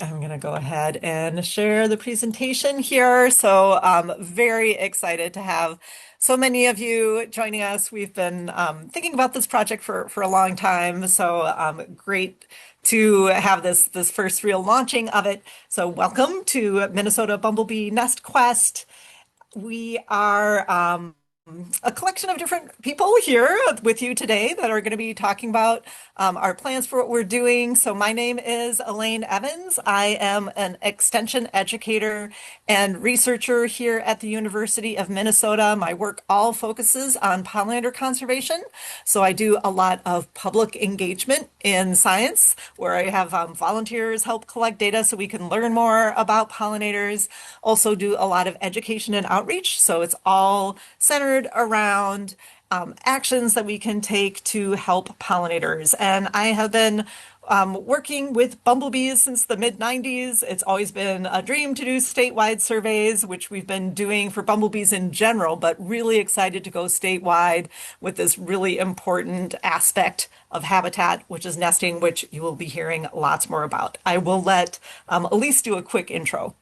I'm going to go ahead and share the presentation here. So I'm very excited to have so many of you joining us. We've been thinking about this project for a long time. So great to have this first real launching of it. So welcome to Minnesota Bumblebee Nest Quest. We are a collection of different people here with you today that are going to be talking about our plans for what we're doing. So my name is Elaine Evans. I am an extension educator and researcher here at the University of Minnesota. My work all focuses on pollinator conservation. So I do a lot of public engagement in science where I have volunteers help collect data so we can learn more about pollinators. Also do a lot of education and outreach. So it's all centered around actions that we can take to help pollinators. And I have been working with bumblebees since the mid 90s. It's always been a dream to do statewide surveys, which we've been doing for bumblebees in general, but really excited to go statewide with this really important aspect of habitat, which is nesting, which you will be hearing lots more about. I will let Elise do a quick intro.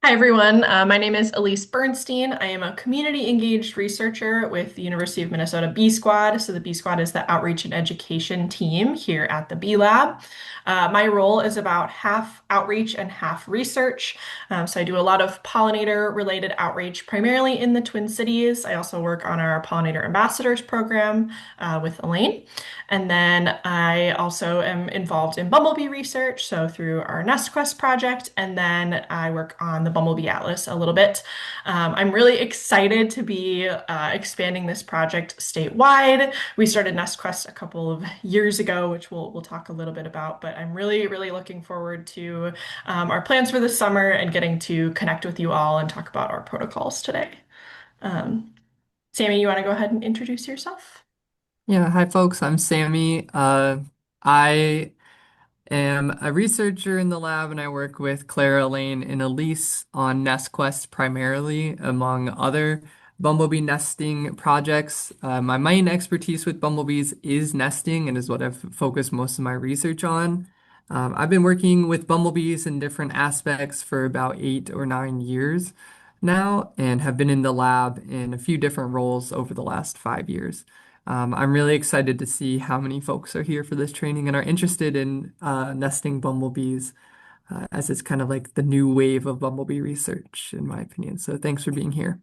Hi, everyone. My name is Elise Bernstein. I am a community engaged researcher with the University of Minnesota Bee Squad. So, the Bee Squad is the outreach and education team here at the Bee Lab. My role is about half outreach and half research. So, I do a lot of pollinator related outreach, primarily in the Twin Cities. I also work on our Pollinator Ambassadors program with Elaine. And then I also am involved in bumblebee research, so through our nestquest project, and then I work on the Bumblebee Atlas a little bit. I'm really excited to be expanding this project statewide. We started nestquest a couple of years ago, which we'll talk a little bit about, but I'm really looking forward to our plans for this summer and getting to connect with you all and talk about our protocols today. Um, Sammy, you want to go ahead and introduce yourself? Yeah, hi folks, I'm Sammy. I am a researcher in the lab and I work with Clara, Lane, and Elise on NestQuest primarily, among other bumblebee nesting projects. My main expertise with bumblebees is nesting and is what I've focused most of my research on. I've been working with bumblebees in different aspects for about 8 or 9 years now and have been in the lab in a few different roles over the last 5 years. I'm really excited to see how many folks are here for this training and are interested in nesting bumblebees, as it's kind of like the new wave of bumblebee research, in my opinion. So thanks for being here.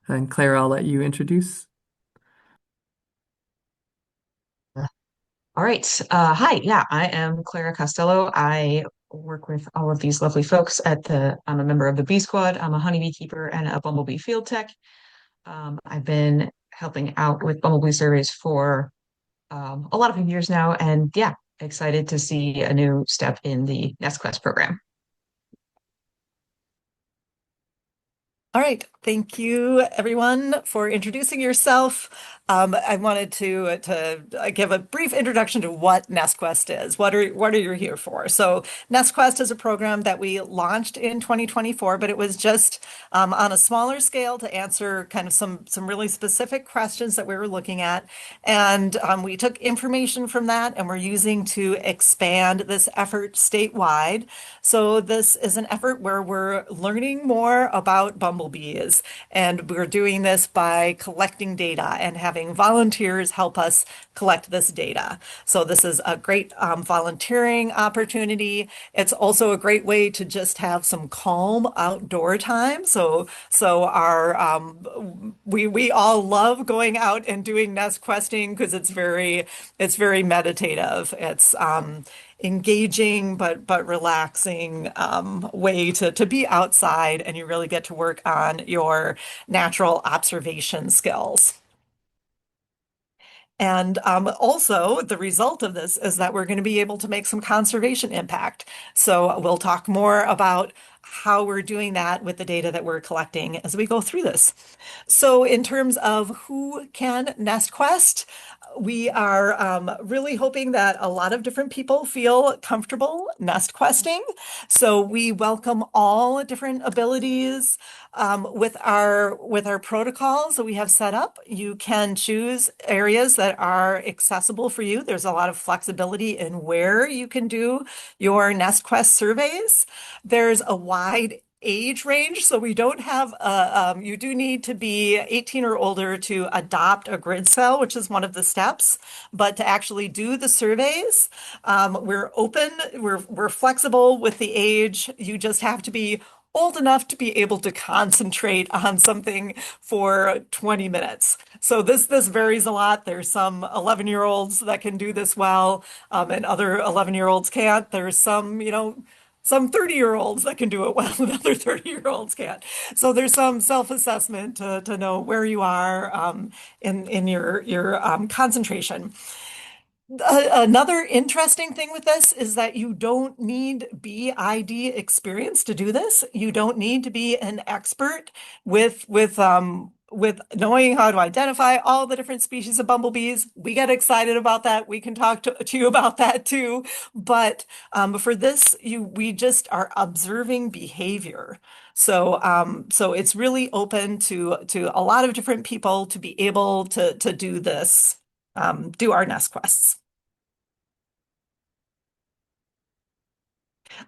And Claire, I'll let you introduce. All right. Hi. Yeah, I am Clara Costello. I work with all of these lovely folks I'm a member of the Bee Squad. I'm a honeybee keeper and a bumblebee field tech. I've been helping out with bumblebee surveys for a lot of years now. And yeah, excited to see a new step in the NestQuest program. All right. Thank you, everyone, for introducing yourself. I wanted to give a brief introduction to what nestquest is. What are you here for? So nestquest is a program that we launched in 2024, but it was just on a smaller scale to answer kind of some really specific questions that we were looking at. And we took information from that and we're using to expand this effort statewide. So this is an effort where we're learning more about bumblebees, and we're doing this by collecting data and having volunteers help us collect this data. So this is a great volunteering opportunity. It's also a great way to just have some calm outdoor time. So our we all love going out and doing nest questing because it's very meditative. It's engaging but relaxing way to be outside, and you really get to work on your natural observation skills. And also, the result of this is that we're going to be able to make some conservation impact. So we'll talk more about how we're doing that with the data that we're collecting as we go through this. So in terms of who can NestQuest, we are really hoping that a lot of different people feel comfortable nest questing. So we welcome all different abilities with our protocols that we have set up. You can choose areas that are accessible for you. There's a lot of flexibility in where you can do your NestQuest surveys. There's a wide age range, so we don't have you do need to be 18 or older to adopt a grid cell, which is one of the steps. But to actually do the surveys, we're open, we're flexible with the age. You just have to be old enough to be able to concentrate on something for 20 minutes. So this varies a lot. There's some 11-year-olds that can do this well, and other 11-year-olds can't. There's some 30-year-olds that can do it well and other 30-year-olds can't. So there's some self-assessment to know where you are in your concentration. Another interesting thing with this is that you don't need BID experience to do this. You don't need to be an expert with knowing how to identify all the different species of bumblebees. We get excited about that. We can talk to you about that too. But for this, we just are observing behavior. So it's really open to a lot of different people to be able to do this, do our nest quests.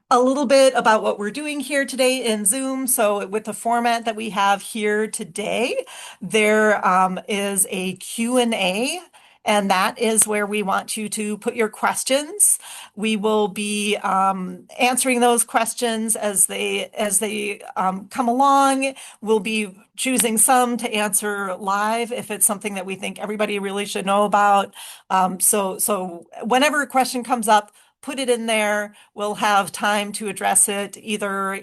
A little bit about what we're doing here today in Zoom. So with the format that we have here today, there is a Q&A, and that is where we want you to put your questions. We will be answering those questions as they come along. We'll be choosing some to answer live if it's something that we think everybody really should know about. So whenever a question comes up, put it in there. We'll have time to address it, either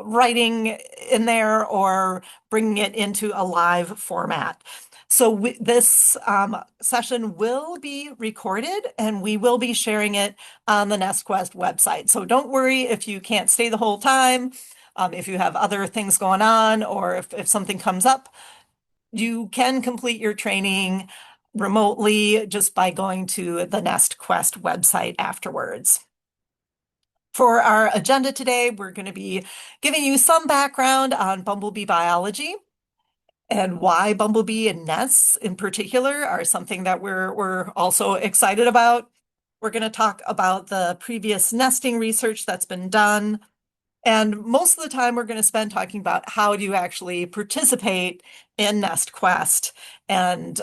writing in there or bringing it into a live format. So this session will be recorded, and we will be sharing it on the NestQuest website. So don't worry if you can't stay the whole time, if you have other things going on, or if something comes up. You can complete your training remotely just by going to the NestQuest website afterwards. For our agenda today, we're going to be giving you some background on bumblebee biology and why bumblebee and nests in particular are something that we're also excited about. We're going to talk about the previous nesting research that's been done. And most of the time, we're going to spend talking about how do you actually participate in NestQuest. And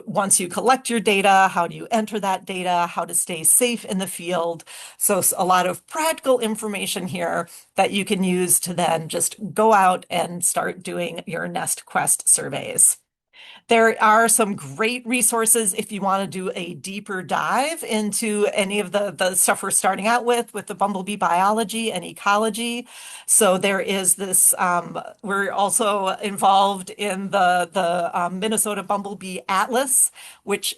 once you collect your data, how do you enter that data, how to stay safe in the field. So a lot of practical information here that you can use to then just go out and start doing your NestQuest surveys. There are some great resources if you want to do a deeper dive into any of the stuff we're starting out with the bumblebee biology and ecology. So there is this, we're also involved in the Minnesota Bumblebee Atlas, which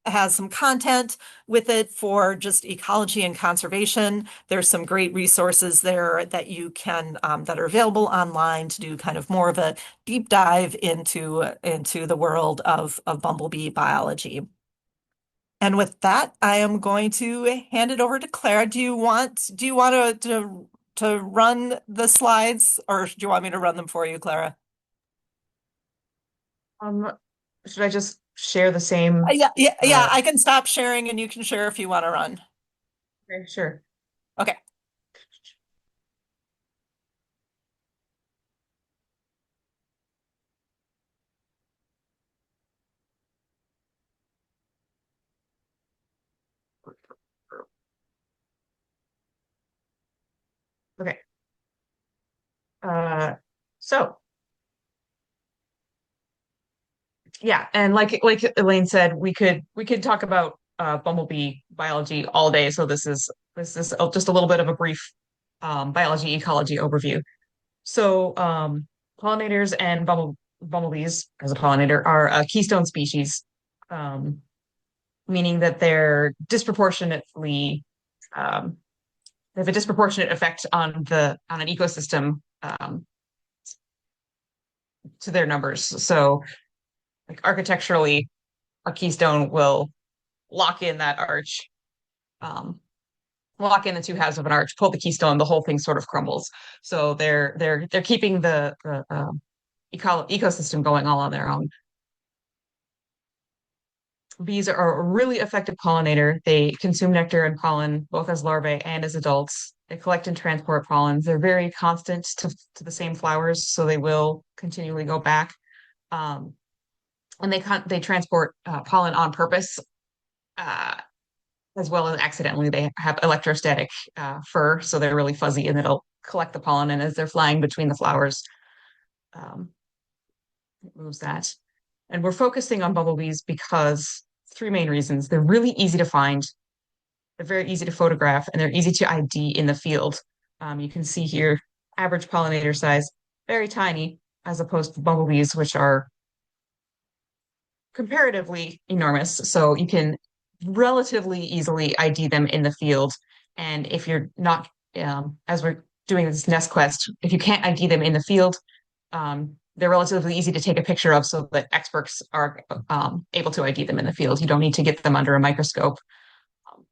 has some content with it for just ecology and conservation. There's some great resources there that you can that are available online to do kind of more of a deep dive into the world of bumblebee biology. And with that, I am going to hand it over to Clara. Do you want to run the slides, or do you want me to run them for you, Clara? Um, should I just share the same? Yeah. I can stop sharing and you can share if you want to run. Okay, sure. Okay. Okay. Uh, so yeah, and like Elaine said, we could talk about bumblebee biology all day. So this is just a little bit of a brief biology ecology overview. So pollinators and bumblebees as a pollinator are a keystone species, meaning that they're disproportionately um, they have a disproportionate effect on the on an ecosystem to their numbers. So, like architecturally, a keystone will lock in that arch, um, lock in the two halves of an arch, pull the keystone, the whole thing sort of crumbles. So they're keeping the ecosystem going all on their own. Bees are a really effective pollinator. They consume nectar and pollen both as larvae and as adults. They collect and transport pollens. They're very constant to the same flowers, so they will continually go back. Um, and they transport pollen on purpose, uh, as well as accidentally. They have electrostatic fur, so they're really fuzzy, and it'll collect the pollen. And as they're flying between the flowers, um, it moves that. And we're focusing on bumblebees because three main reasons. They're really easy to find. They're very easy to photograph, and they're easy to ID in the field. You can see here average pollinator size, very tiny, as opposed to bumblebees, which are comparatively enormous. So you can relatively easily ID them in the field. And if you're not, as we're doing this nest quest, if you can't ID them in the field, they're relatively easy to take a picture of so that experts are able to ID them in the field. You don't need to get them under a microscope um,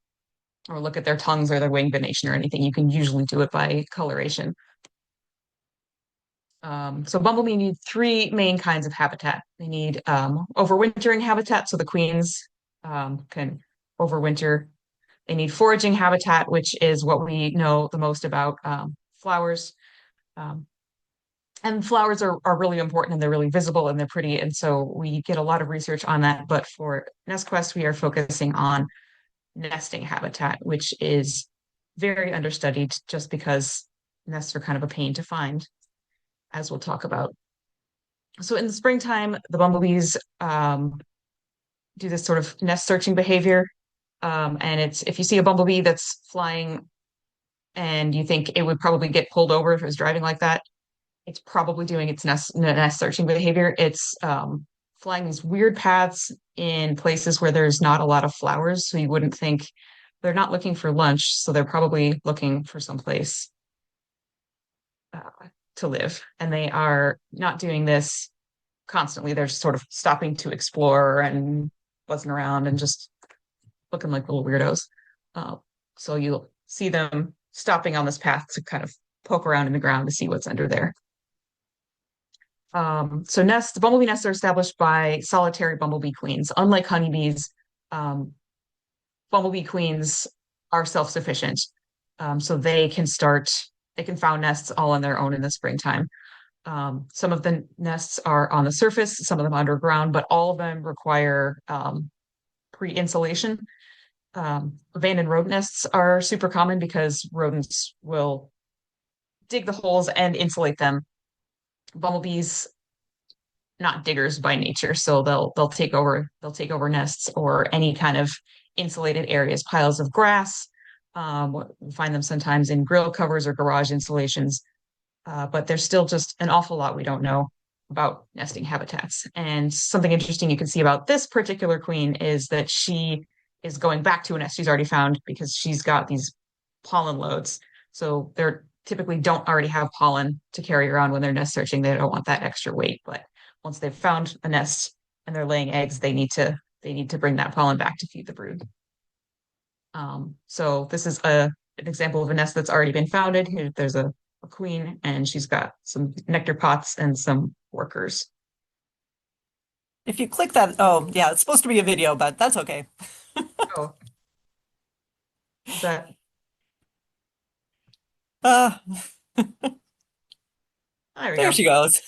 or look at their tongues or their wing venation or anything. You can usually do it by coloration. So bumblebee need three main kinds of habitat. They need overwintering habitat, so the queens can overwinter. They need foraging habitat, which is what we know the most about flowers. Um, and flowers are really important and they're really visible and they're pretty. And so we get a lot of research on that. But for NestQuest, we are focusing on nesting habitat, which is very understudied just because nests are kind of a pain to find, as we'll talk about. So in the springtime, the bumblebees do this sort of nest searching behavior. And it's if you see a bumblebee that's flying and you think it would probably get pulled over if it was driving like that, it's probably doing its nest searching behavior. It's flying these weird paths in places where there's not a lot of flowers. So you wouldn't think they're not looking for lunch. So they're probably looking for someplace uh, to live. And they are not doing this constantly. They're just sort of stopping to explore and buzzing around and just looking like little weirdos. Uh, so you'll see them stopping on this path to kind of poke around in the ground to see what's under there. The bumblebee nests are established by solitary bumblebee queens. Unlike honeybees, um, bumblebee queens are self-sufficient. So they can found nests all on their own in the springtime. Some of the nests are on the surface, some of them underground, but all of them require pre-insulation. Abandoned rodent nests are super common because rodents will dig the holes and insulate them. Bumblebees, not diggers by nature, so they'll take over nests or any kind of insulated areas, piles of grass. We find them sometimes in grill covers or garage insulations. But there's still just an awful lot we don't know about nesting habitats. And something interesting you can see about this particular queen is that she is going back to a nest she's already found because she's got these pollen loads. So they're typically don't already have pollen to carry around when they're nest searching. They don't want that extra weight. But once they've found a nest and they're laying eggs, they need to bring that pollen back to feed the brood. So this is an example of a nest that's already been founded. Here, there's a queen and she's got some nectar pots and some workers. If you click that, oh, yeah, it's supposed to be a video, but that's okay. Oh, is that Uh, there we there go. she goes.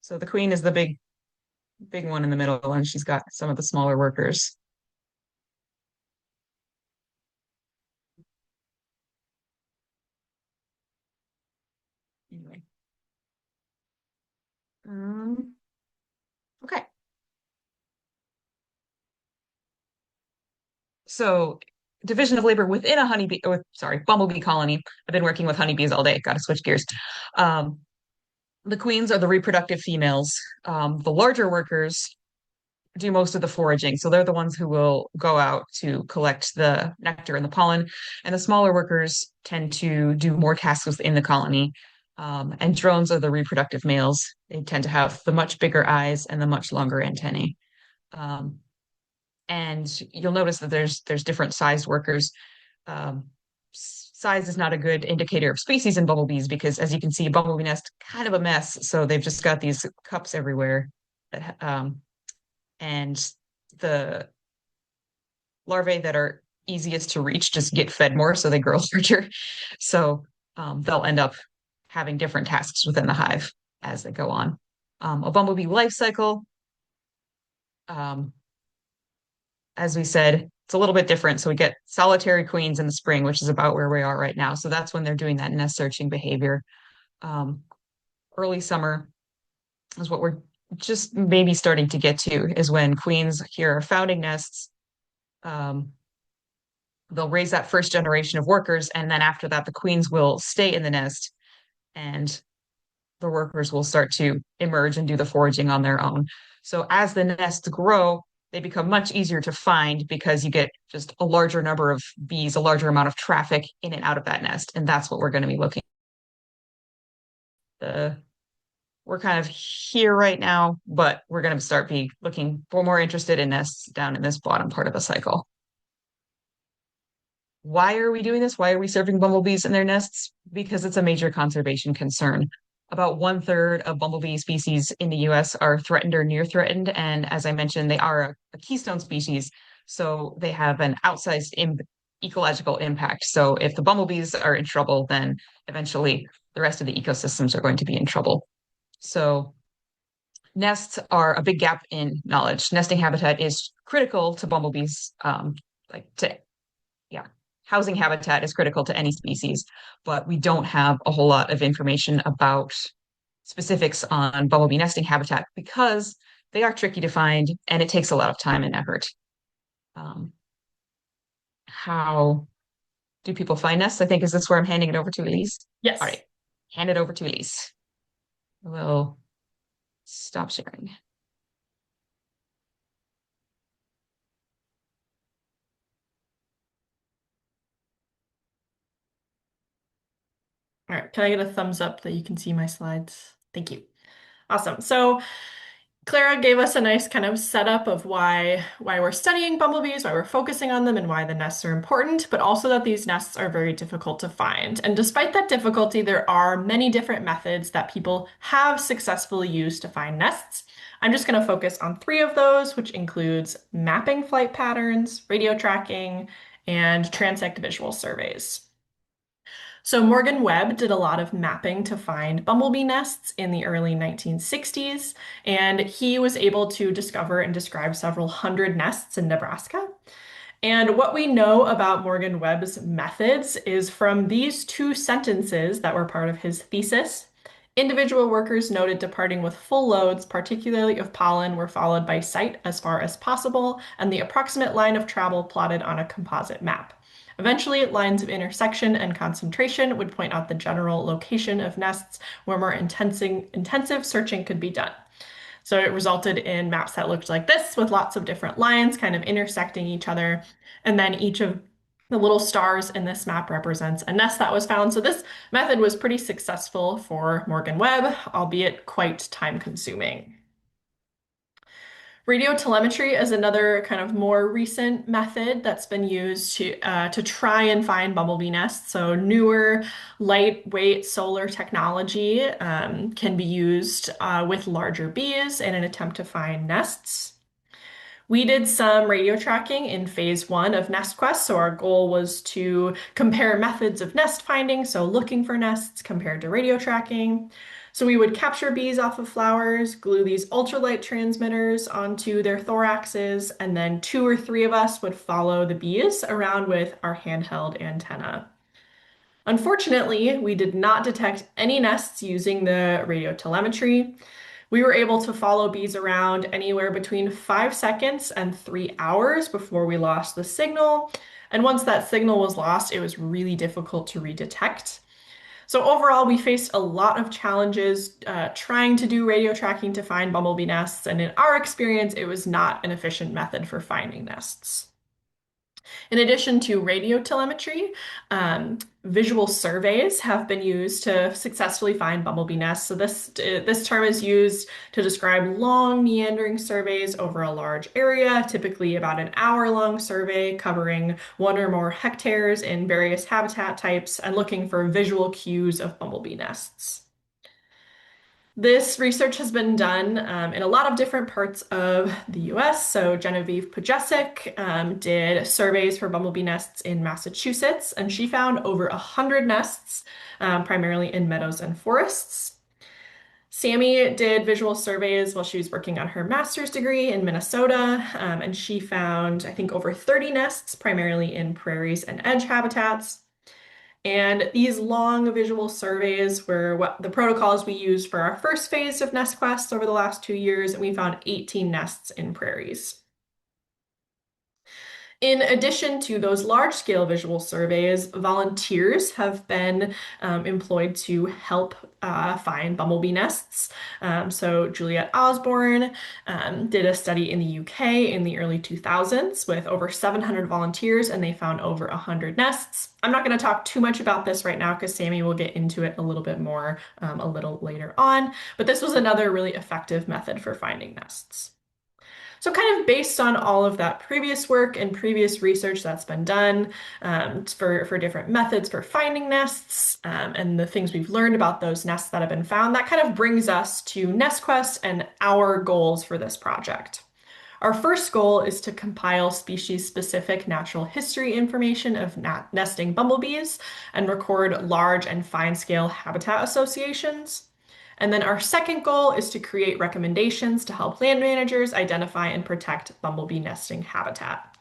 So the queen is the big one in the middle, and she's got some of the smaller workers. Anyway. Um, okay. So division of labor within a bumblebee colony. I've been working with honeybees all day. Got to switch gears. Um, the queens are the reproductive females. The larger workers do most of the foraging. So they're the ones who will go out to collect the nectar and the pollen. And the smaller workers tend to do more tasks within the colony. And drones are the reproductive males. They tend to have the much bigger eyes and the much longer antennae. Um, and you'll notice that there's different sized workers. Um, Size is not a good indicator of species in bumblebees because, as you can see, bumblebee nest kind of a mess. So they've just got these cups everywhere that and the larvae that are easiest to reach just get fed more, so they grow larger. So they'll end up having different tasks within the hive as they go on. A bumblebee life cycle, um, as we said, it's a little bit different. So we get solitary queens in the spring, which is about where we are right now. So that's when they're doing that nest searching behavior. Um, Early summer is what we're just maybe starting to get to, is when queens here are founding nests. Um, they'll raise that first generation of workers, and then after that, the queens will stay in the nest, and the workers will start to emerge and do the foraging on their own. So as the nests grow, they become much easier to find because you get just a larger number of bees, a larger amount of traffic in and out of that nest, and that's what we're going to be looking at. We're kind of here right now, but we're going to start be looking for more interested in nests down in this bottom part of the cycle. Why are we doing this? Why are we serving bumblebees in their nests? Because it's a major conservation concern. About one-third of bumblebee species in the US are threatened or near threatened. And as I mentioned, they are a keystone species. So they have an outsized ecological impact. So if the bumblebees are in trouble, then eventually the rest of the ecosystems are going to be in trouble. So nests are a big gap in knowledge. Nesting habitat is critical to bumblebees, like to yeah, housing habitat is critical to any species, but we don't have a whole lot of information about specifics on bumblebee nesting habitat because they are tricky to find and it takes a lot of time and effort. Um, how do people find nests? I think is this where I'm handing it over to Elise? All Yes. right, hand it over to Elise. We'll stop sharing. All right, can I get a thumbs up that you can see my slides? Thank you. Awesome. So Clara gave us a nice kind of setup of why we're studying bumblebees, why we're focusing on them, and why the nests are important, but also that these nests are very difficult to find. And despite that difficulty, there are many different methods that people have successfully used to find nests. I'm just going to focus on three of those, which includes mapping flight patterns, radio tracking, and transect visual surveys. So Morgan Webb did a lot of mapping to find bumblebee nests in the early 1960s, and he was able to discover and describe several hundred nests in Nebraska. And what we know about Morgan Webb's methods is from these two sentences that were part of his thesis. Individual workers noted departing with full loads, particularly of pollen, were followed by sight as far as possible, and the approximate line of travel plotted on a composite map. Eventually, lines of intersection and concentration would point out the general location of nests where more intensive searching could be done. So it resulted in maps that looked like this with lots of different lines kind of intersecting each other. And then each of the little stars in this map represents a nest that was found. So this method was pretty successful for Morgan Webb, albeit quite time consuming. Radio telemetry is another kind of more recent method that's been used to try and find bumblebee nests. So newer, lightweight solar technology can be used with larger bees in an attempt to find nests. We did some radio tracking in phase one of NestQuest. So our goal was to compare methods of nest finding, so looking for nests compared to radio tracking. So we would capture bees off of flowers, glue these ultralight transmitters onto their thoraxes, and then two or three of us would follow the bees around with our handheld antenna. Unfortunately, we did not detect any nests using the radio telemetry. We were able to follow bees around anywhere between 5 seconds and 3 hours before we lost the signal. And once that signal was lost, it was really difficult to redetect. So overall, we faced a lot of challenges trying to do radio tracking to find bumblebee nests, and in our experience, it was not an efficient method for finding nests. In addition to radio telemetry, visual surveys have been used to successfully find bumblebee nests. So this term is used to describe long meandering surveys over a large area, typically about an hour-long survey covering 1 or more hectares in various habitat types and looking for visual cues of bumblebee nests. This research has been done in a lot of different parts of the US. So Genevieve Pujesic did surveys for bumblebee nests in Massachusetts, and she found over 100 nests, primarily in meadows and forests. Sammy did visual surveys while she was working on her master's degree in Minnesota, and she found, I think, over 30 nests, primarily in prairies and edge habitats. And these long visual surveys were what the protocols we used for our first phase of NestQuest over the last 2 years, and we found 18 nests in prairies. In addition to those large-scale visual surveys, volunteers have been employed to help find bumblebee nests. So Juliet Osborne did a study in the UK in the early 2000s with over 700 volunteers, and they found over 100 nests. I'm not going to talk too much about this right now because Sammy will get into it a little bit more a little later on, but this was another really effective method for finding nests. So kind of based on all of that previous work and previous research that's been done for different methods for finding nests and the things we've learned about those nests that have been found, that kind of brings us to NestQuest and our goals for this project. Our first goal is to compile species-specific natural history information of nesting bumblebees and record large and fine-scale habitat associations. And then our second goal is to create recommendations to help land managers identify and protect bumblebee nesting habitat.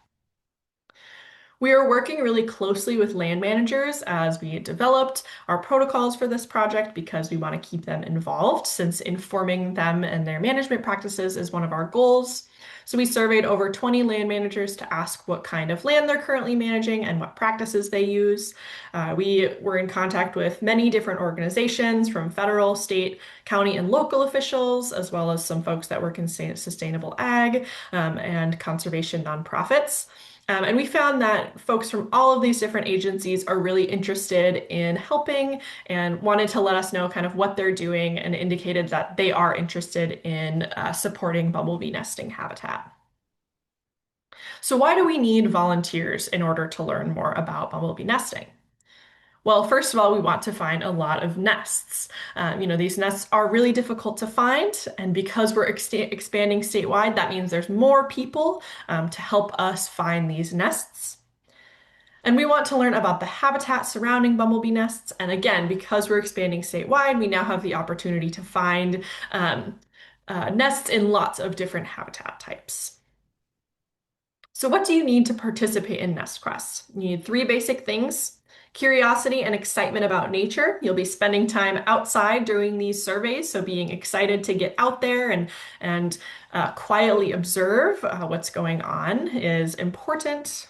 We are working really closely with land managers as we developed our protocols for this project because we want to keep them involved, since informing them and their management practices is one of our goals. So we surveyed over 20 land managers to ask what kind of land they're currently managing and what practices they use. We were in contact with many different organizations from federal, state, county, and local officials, as well as some folks that work in sustainable ag and conservation nonprofits. And we found that folks from all of these different agencies are really interested in helping and wanted to let us know kind of what they're doing and indicated that they are interested in supporting bumblebee nesting habitat. So why do we need volunteers in order to learn more about bumblebee nesting? Well, first of all, we want to find a lot of nests. These nests are really difficult to find, and because we're expanding statewide, that means there's more people to help us find these nests. And we want to learn about the habitat surrounding bumblebee nests. And again, because we're expanding statewide, we now have the opportunity to find nests in lots of different habitat types. So what do you need to participate in NestQuest? You need 3 basic things: curiosity and excitement about nature. You'll be spending time outside during these surveys, so being excited to get out there and quietly observe what's going on is important.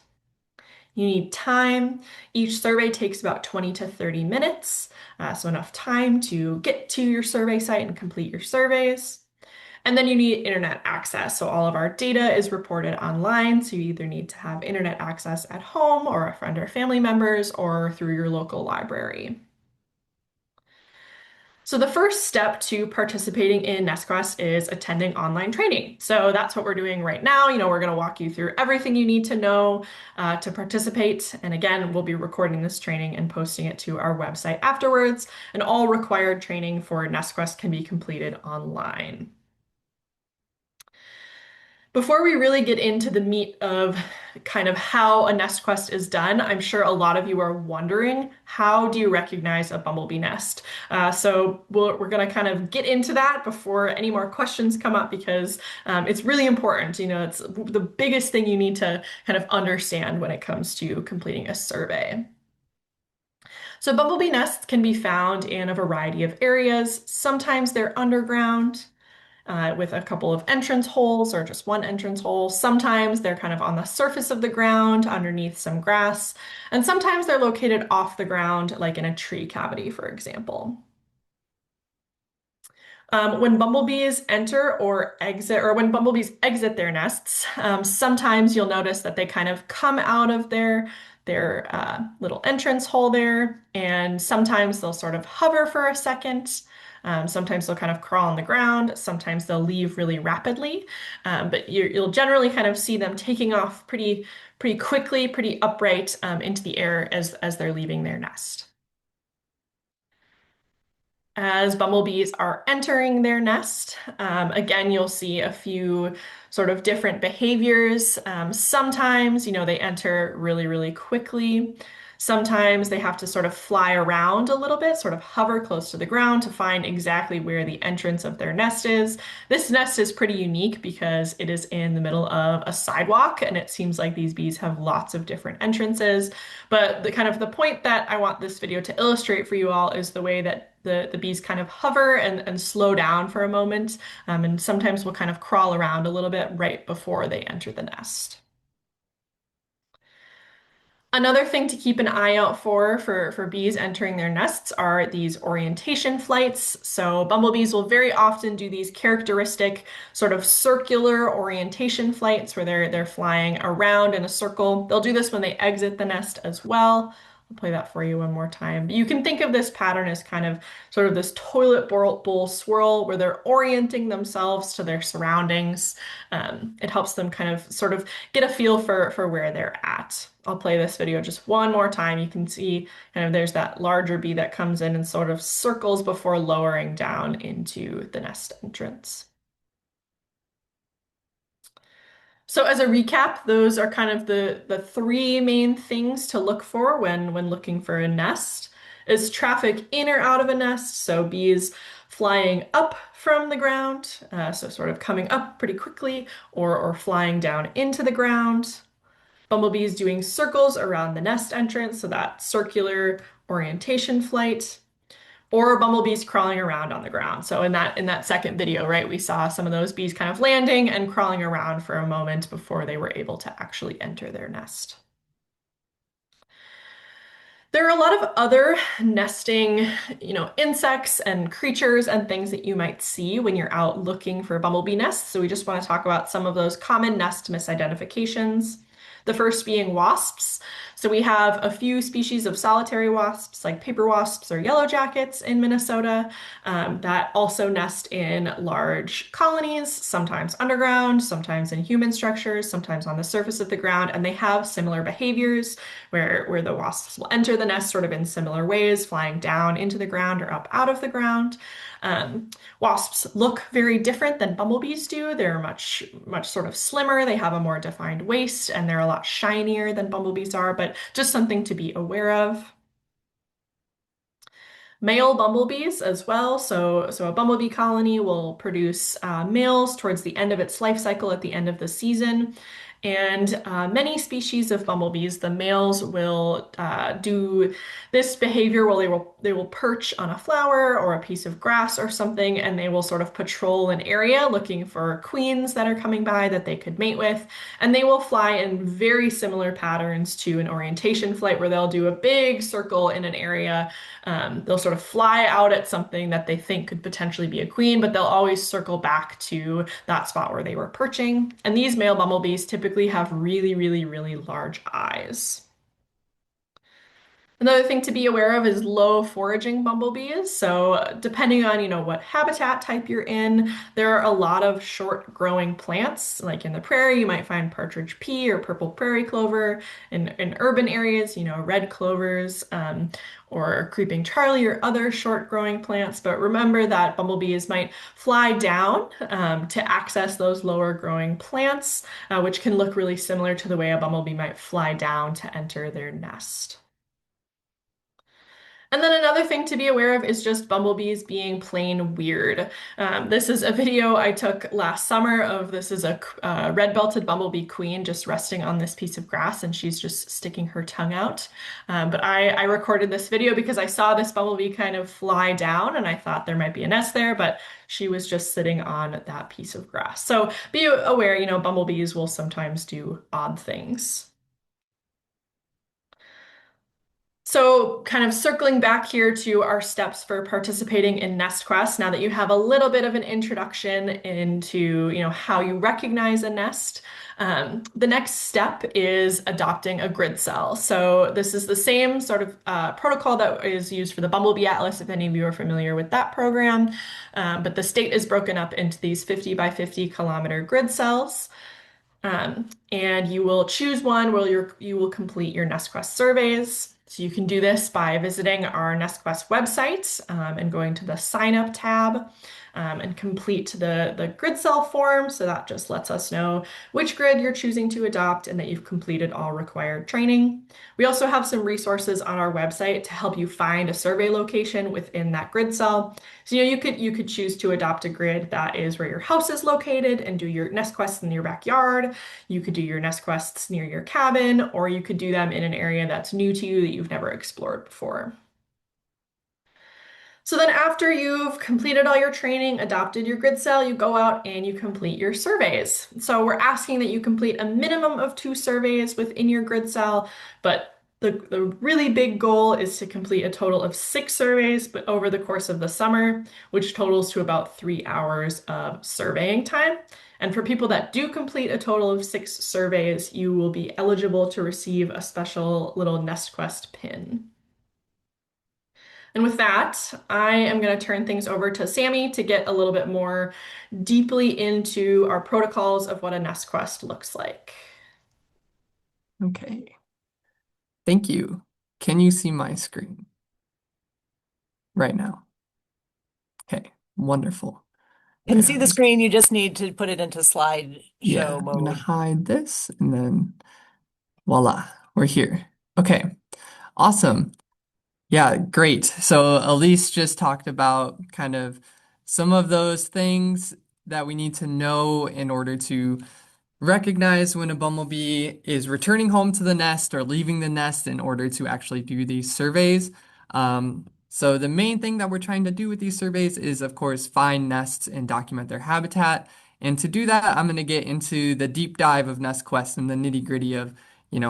You need time. Each survey takes about 20 to 30 minutes, so enough time to get to your survey site and complete your surveys. And then you need internet access. So all of our data is reported online. So you either need to have internet access at home or a friend or family members or through your local library. So the first step to participating in NestQuest is attending online training. So that's what we're doing right now. We're going to walk you through everything you need to know to participate. And again, we'll be recording this training and posting it to our website afterwards. And all required training for NestQuest can be completed online. Before we really get into the meat of kind of how a nest quest is done, I'm sure a lot of you are wondering, how do you recognize a bumblebee nest? So we're going to kind of get into that before any more questions come up because it's really important. It's the biggest thing you need to kind of understand when it comes to completing a survey. So bumblebee nests can be found in a variety of areas. Sometimes they're underground. with a couple of entrance holes or just one entrance hole. Sometimes they're kind of on the surface of the ground underneath some grass, and sometimes they're located off the ground, like in a tree cavity, for example. When bumblebees enter or exit, or when bumblebees exit their nests, sometimes you'll notice that they kind of come out of their little entrance hole there, and sometimes they'll sort of hover for a second. Sometimes they'll kind of crawl on the ground. Sometimes they'll leave really rapidly, but you'll generally kind of see them taking off pretty quickly, pretty upright into the air as they're leaving their nest. As bumblebees are entering their nest, again, you'll see a few sort of different behaviors. Sometimes, they enter really, really quickly. Sometimes they have to sort of fly around a little bit, sort of hover close to the ground to find exactly where the entrance of their nest is. This nest is pretty unique because it is in the middle of a sidewalk, and it seems like these bees have lots of different entrances. But the point that I want this video to illustrate for you all is the way that the bees kind of hover and slow down for a moment, and sometimes will kind of crawl around a little bit right before they enter the nest. Another thing to keep an eye out for bees entering their nests are these orientation flights. So bumblebees will very often do these characteristic sort of circular orientation flights where they're flying around in a circle. They'll do this when they exit the nest as well. I'll play that for you one more time. But you can think of this pattern as kind of sort of this toilet bowl swirl where they're orienting themselves to their surroundings. It helps them kind of sort of get a feel for where they're at. I'll play this video just one more time. You can see kind of there's that larger bee that comes in and sort of circles before lowering down into the nest entrance. So as a recap, those are kind of the three main things to look for when looking for a nest. Is traffic in or out of a nest? So bees flying up from the ground, so sort of coming up pretty quickly, or flying down into the ground. Bumblebees doing circles around the nest entrance, so that circular orientation flight, or bumblebees crawling around on the ground. So in that second video, right, we saw some of those bees kind of landing and crawling around for a moment before they were able to actually enter their nest. There are a lot of other nesting, insects and creatures and things that you might see when you're out looking for bumblebee nests. So we just want to talk about some of those common nest misidentifications. The first being wasps. So we have a few species of solitary wasps, like paper wasps or yellow jackets in Minnesota, that also nest in large colonies, sometimes underground, sometimes in human structures, sometimes on the surface of the ground, and they have similar behaviors where the wasps will enter the nest sort of in similar ways, flying down into the ground or up out of the ground. Wasps look very different than bumblebees do. They're much sort of slimmer. They have a more defined waist, and they're a lot shinier than bumblebees are, but just something to be aware of. Male bumblebees as well. So a bumblebee colony will produce males towards the end of its life cycle at the end of the season. And many species of bumblebees, the males will do this behavior where they will perch on a flower or a piece of grass or something, and they will sort of patrol an area looking for queens that are coming by that they could mate with. And they will fly in very similar patterns to an orientation flight where they'll do a big circle in an area. They'll sort of fly out at something that they think could potentially be a queen, but they'll always circle back to that spot where they were perching. And these male bumblebees typically have really, really, really large eyes. Another thing to be aware of is low foraging bumblebees. So depending on, what habitat type you're in, there are a lot of short growing plants. Like in the prairie, you might find partridge pea or purple prairie clover. In urban areas, red clovers, or creeping Charlie or other short growing plants. But remember that bumblebees might fly down to access those lower growing plants, which can look really similar to the way a bumblebee might fly down to enter their nest. And then another thing to be aware of is just bumblebees being plain weird. This is a video I took last summer of this is a red-belted bumblebee queen just resting on this piece of grass and she's just sticking her tongue out. But I recorded this video because I saw this bumblebee kind of fly down and I thought there might be a nest there, but she was just sitting on that piece of grass. So be aware, bumblebees will sometimes do odd things. So, kind of circling back here to our steps for participating in NestQuest, now that you have a little bit of an introduction into, how you recognize a nest, the next step is adopting a grid cell. So, this is the same sort of protocol that is used for the Bumblebee Atlas, if any of you are familiar with that program. But the state is broken up into these 50 by 50 kilometer grid cells. And you will choose one where you will complete your NestQuest surveys. So you can do this by visiting our NestQuest website and going to the sign up tab and complete the grid cell form. So that just lets us know which grid you're choosing to adopt and that you've completed all required training. We also have some resources on our website to help you find a survey location within that grid cell. So you could choose to adopt a grid that is where your house is located and do your nest quests in your backyard. You could do your nest quests near your cabin, or you could do them in an area that's new to you that you've never explored before. So then after you've completed all your training, adopted your grid cell, you go out and you complete your surveys. So we're asking that you complete a minimum of 2 surveys within your grid cell, but the really big goal is to complete a total of 6 surveys, but over the course of the summer, which totals to about 3 hours of surveying time. And for people that do complete a total of 6 surveys, you will be eligible to receive a special little NestQuest pin. And with that, I am going to turn things over to Sammy to get a little bit more deeply into our protocols of what a nest quest looks like. Okay. Thank you. Can you see my screen right now? Okay, wonderful. Can see the And screen, you just need to put it into yeah, slideshow I'm gonna mode. hide this and then voila, we're here. Okay, awesome. Yeah, great. So Elise just talked about kind of some of those things that we need to know in order to recognize when a bumblebee is returning home to the nest or leaving the nest in order to actually do these surveys. So the main thing that we're trying to do with these surveys is, of course, find nests and document their habitat. And to do that, I'm going to get into the deep dive of NestQuest and the nitty-gritty of,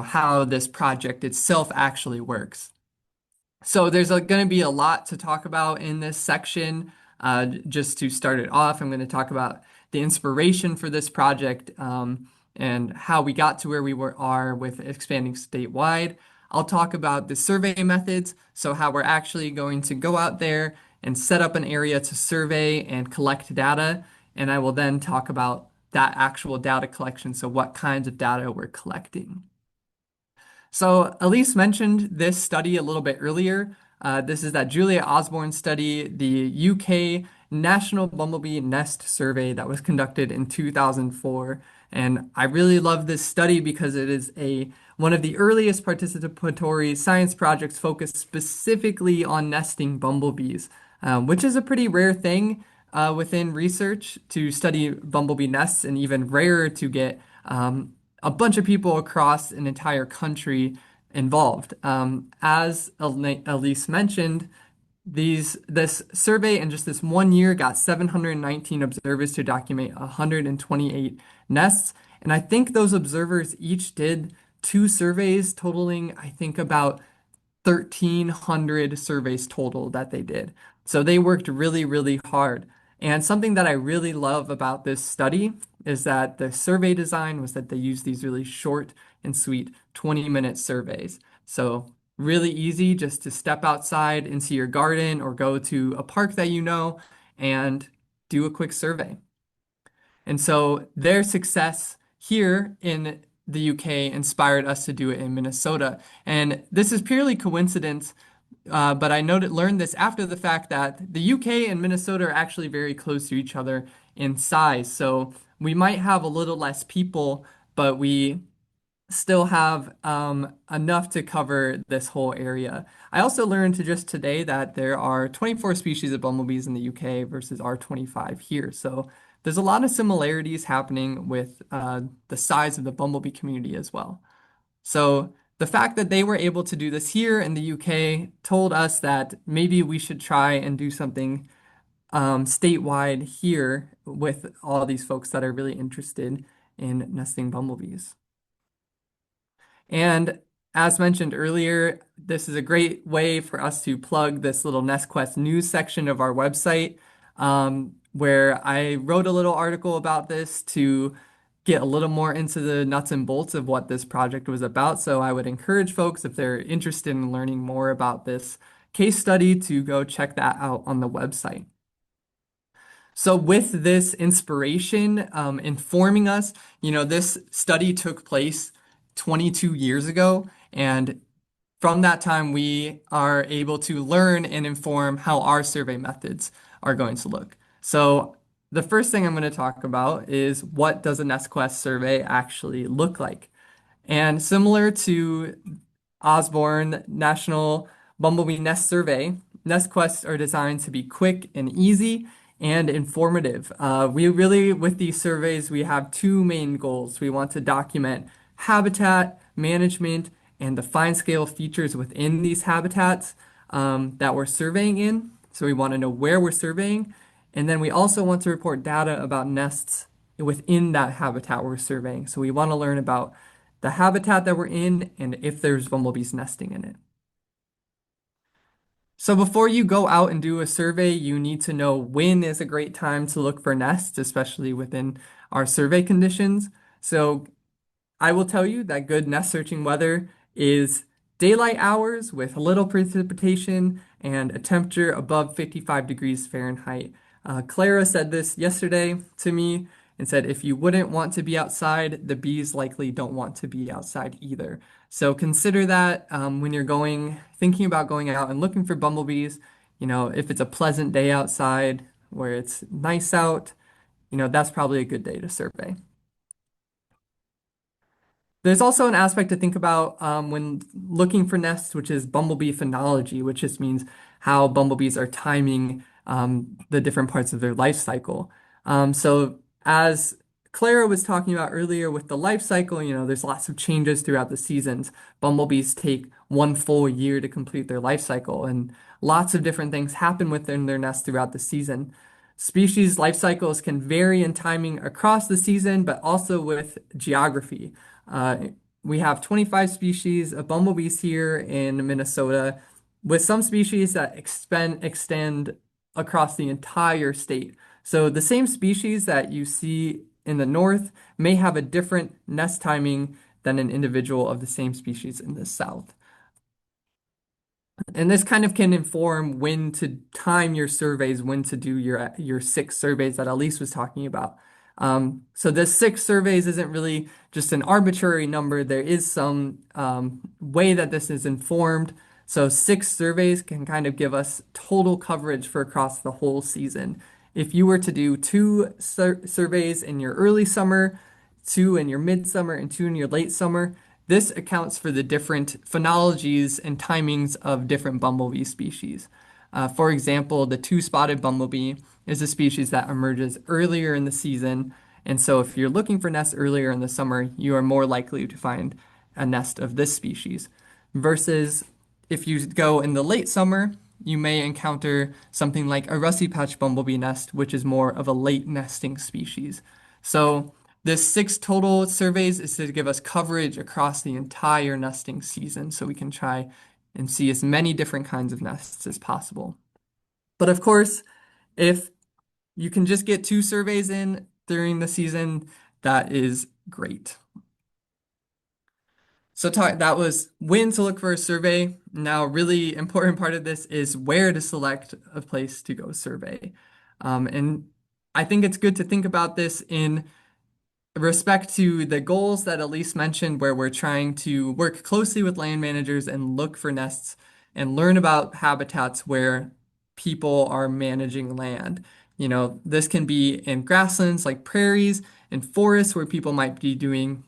how this project itself actually works. So there's going to be a lot to talk about in this section. Just to start it off, I'm going to talk about the inspiration for this project and how we got to where are with expanding statewide. I'll talk about the survey methods, so how we're actually going to go out there and set up an area to survey and collect data. And I will then talk about that actual data collection, so what kinds of data we're collecting. So Elise mentioned this study a little bit earlier. This is that Julia Osborne study, the UK National Bumblebee Nest Survey that was conducted in 2004. And I really love this study because it is one of the earliest participatory science projects focused specifically on nesting bumblebees, which is a pretty rare thing within research to study bumblebee nests, and even rarer to get a bunch of people across an entire country involved. As Elise mentioned, this survey in just this one year got 719 observers to document 128 nests. And I think those observers each did 2 surveys, totaling, I think, about 1,300 surveys total that they did. So they worked really, really hard. And something that I really love about this study is that the survey design was that they used these really short and sweet 20-minute surveys. So really easy just to step outside into your garden or go to a park that you know and do a quick survey. And so their success here in the UK inspired us to do it in Minnesota. And this is purely coincidence, but I learned this after the fact that the UK and Minnesota are actually very close to each other in size. So we might have a little less people, but we still have enough to cover this whole area. I also learned just today that there are 24 species of bumblebees in the UK versus our 25 here. So there's a lot of similarities happening with the size of the bumblebee community as well. So the fact that they were able to do this here in the UK told us that maybe we should try and do something statewide here with all these folks that are really interested in nesting bumblebees. And as mentioned earlier, this is a great way for us to plug this little NestQuest news section of our website, where I wrote a little article about this to get a little more into the nuts and bolts of what this project was about. So I would encourage folks, if they're interested in learning more about this case study, to go check that out on the website. So with this inspiration informing us, this study took place 22 years ago, and from that time, we are able to learn and inform how our survey methods are going to look. So the first thing I'm going to talk about is, what does a NestQuest survey actually look like? And similar to Osborne National Bumblebee Nest Survey, nest quests are designed to be quick and easy and informative. With these surveys, we have two main goals. We want to document habitat management and the fine scale features within these habitats that we're surveying in. So we want to know where we're surveying. And then we also want to report data about nests within that habitat we're surveying. So we want to learn about the habitat that we're in and if there's bumblebees nesting in it. So before you go out and do a survey, you need to know when is a great time to look for nests, especially within our survey conditions. So I will tell you that good nest searching weather is daylight hours with little precipitation and a temperature above 55 degrees Fahrenheit. Clara said this yesterday to me and said, if you wouldn't want to be outside, the bees likely don't want to be outside either. So consider that when you're thinking about going out and looking for bumblebees. If it's a pleasant day outside where it's nice out, that's probably a good day to survey. There's also an aspect to think about when looking for nests, which is bumblebee phenology, which just means how bumblebees are timing the different parts of their life cycle. So as Clara was talking about earlier with the life cycle, there's lots of changes throughout the seasons. Bumblebees take one full year to complete their life cycle, and lots of different things happen within their nest throughout the season. Species life cycles can vary in timing across the season, but also with geography. Uh, we have 25 species of bumblebees here in Minnesota, with some species that extend across the entire state. So the same species that you see in the north may have a different nest timing than an individual of the same species in the south. And this kind of can inform when to time your surveys, when to do your 6 surveys that Elise was talking about. So this 6 surveys isn't really just an arbitrary number. There is some way that this is informed. So 6 surveys can kind of give us total coverage for across the whole season. If you were to do 2 surveys in your early summer, 2 in your midsummer, and 2 in your late summer, this accounts for the different phenologies and timings of different bumblebee species. For example, the two-spotted bumblebee is a species that emerges earlier in the season, and so if you're looking for nests earlier in the summer, you are more likely to find a nest of this species. Versus if you go in the late summer, you may encounter something like a rusty patch bumblebee nest, which is more of a late nesting species. So this 6 total surveys is to give us coverage across the entire nesting season so we can try and see as many different kinds of nests as possible. But of course, if you can just get 2 surveys in during the season, that is great. So that was when to look for a survey. Now, a really important part of this is where to select a place to go survey. And I think it's good to think about this in respect to the goals that Elise mentioned, where we're trying to work closely with land managers and look for nests and learn about habitats where people are managing land. This can be in grasslands like prairies and forests where people might be doing,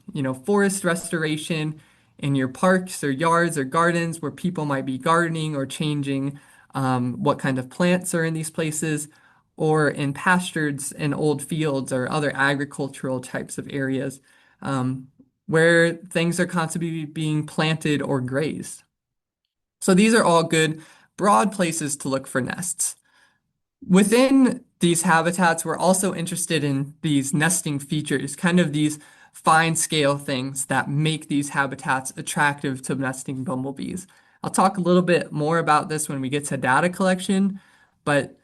forest restoration, in your parks or yards or gardens where people might be gardening or changing what kind of plants are in these places, or in pastures and old fields or other agricultural types of areas um, where things are constantly being planted or grazed. So these are all good, broad places to look for nests. Within these habitats, we're also interested in these nesting features, kind of these fine scale things that make these habitats attractive to nesting bumblebees. I'll talk a little bit more about this when we get to data collection, but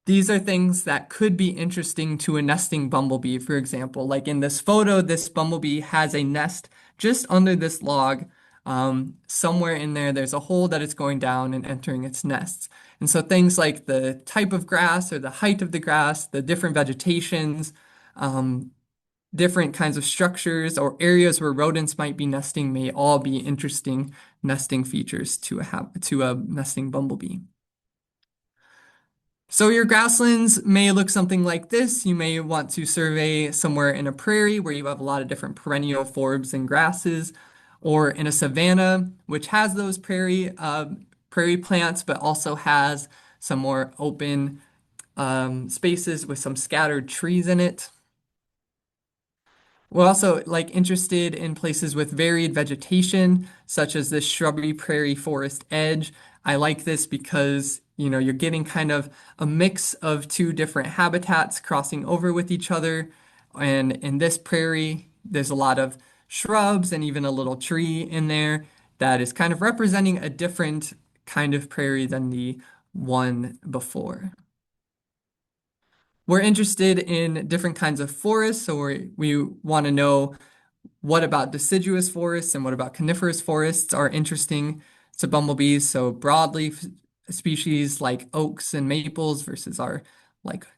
these are things that could be interesting to a nesting bumblebee, for example. Like in this photo, this bumblebee has a nest just under this log. Somewhere in there, there's a hole that it's going down and entering its nests. And so things like the type of grass or the height of the grass, the different vegetations, um, different kinds of structures or areas where rodents might be nesting may all be interesting nesting features to a nesting bumblebee. So your grasslands may look something like this. You may want to survey somewhere in a prairie where you have a lot of different perennial forbs and grasses, or in a savanna, which has those prairie plants, but also has some more open spaces with some scattered trees in it. We're also interested in places with varied vegetation, such as this shrubby prairie forest edge. I like this because, you're getting kind of a mix of two different habitats crossing over with each other. And in this prairie, there's a lot of shrubs and even a little tree in there that is kind of representing a different kind of prairie than the one before. We're interested in different kinds of forests, so we want to know what about deciduous forests and what about coniferous forests are interesting to bumblebees. So broadleaf species like oaks and maples versus our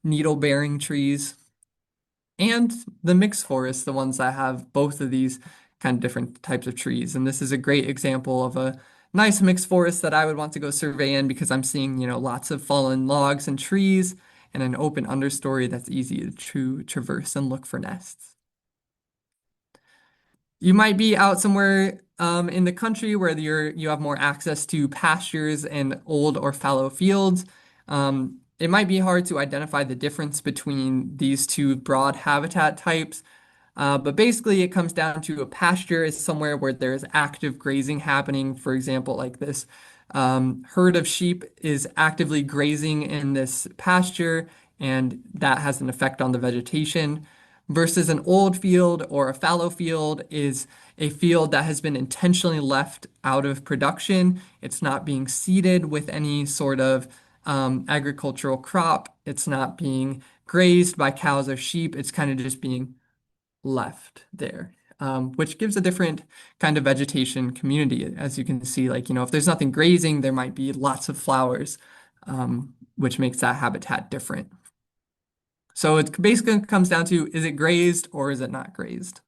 needle-bearing trees. And the mixed forests, the ones that have both of these kind of different types of trees. And this is a great example of a nice mixed forest that I would want to go survey in because I'm seeing, lots of fallen logs and trees and an open understory that's easy to traverse and look for nests. You might be out somewhere in the country where you have more access to pastures and old or fallow fields. It might be hard to identify the difference between these two broad habitat types. But basically, it comes down to a pasture is somewhere where there's active grazing happening. For example, like this herd of sheep is actively grazing in this pasture, and that has an effect on the vegetation. Versus an old field or a fallow field is a field that has been intentionally left out of production. It's not being seeded with any sort of agricultural crop. It's not being grazed by cows or sheep. It's kind of just being left there, which gives a different kind of vegetation community. As you can see, if there's nothing grazing, there might be lots of flowers, which makes that habitat different. So it basically comes down to, is it grazed or is it not grazed?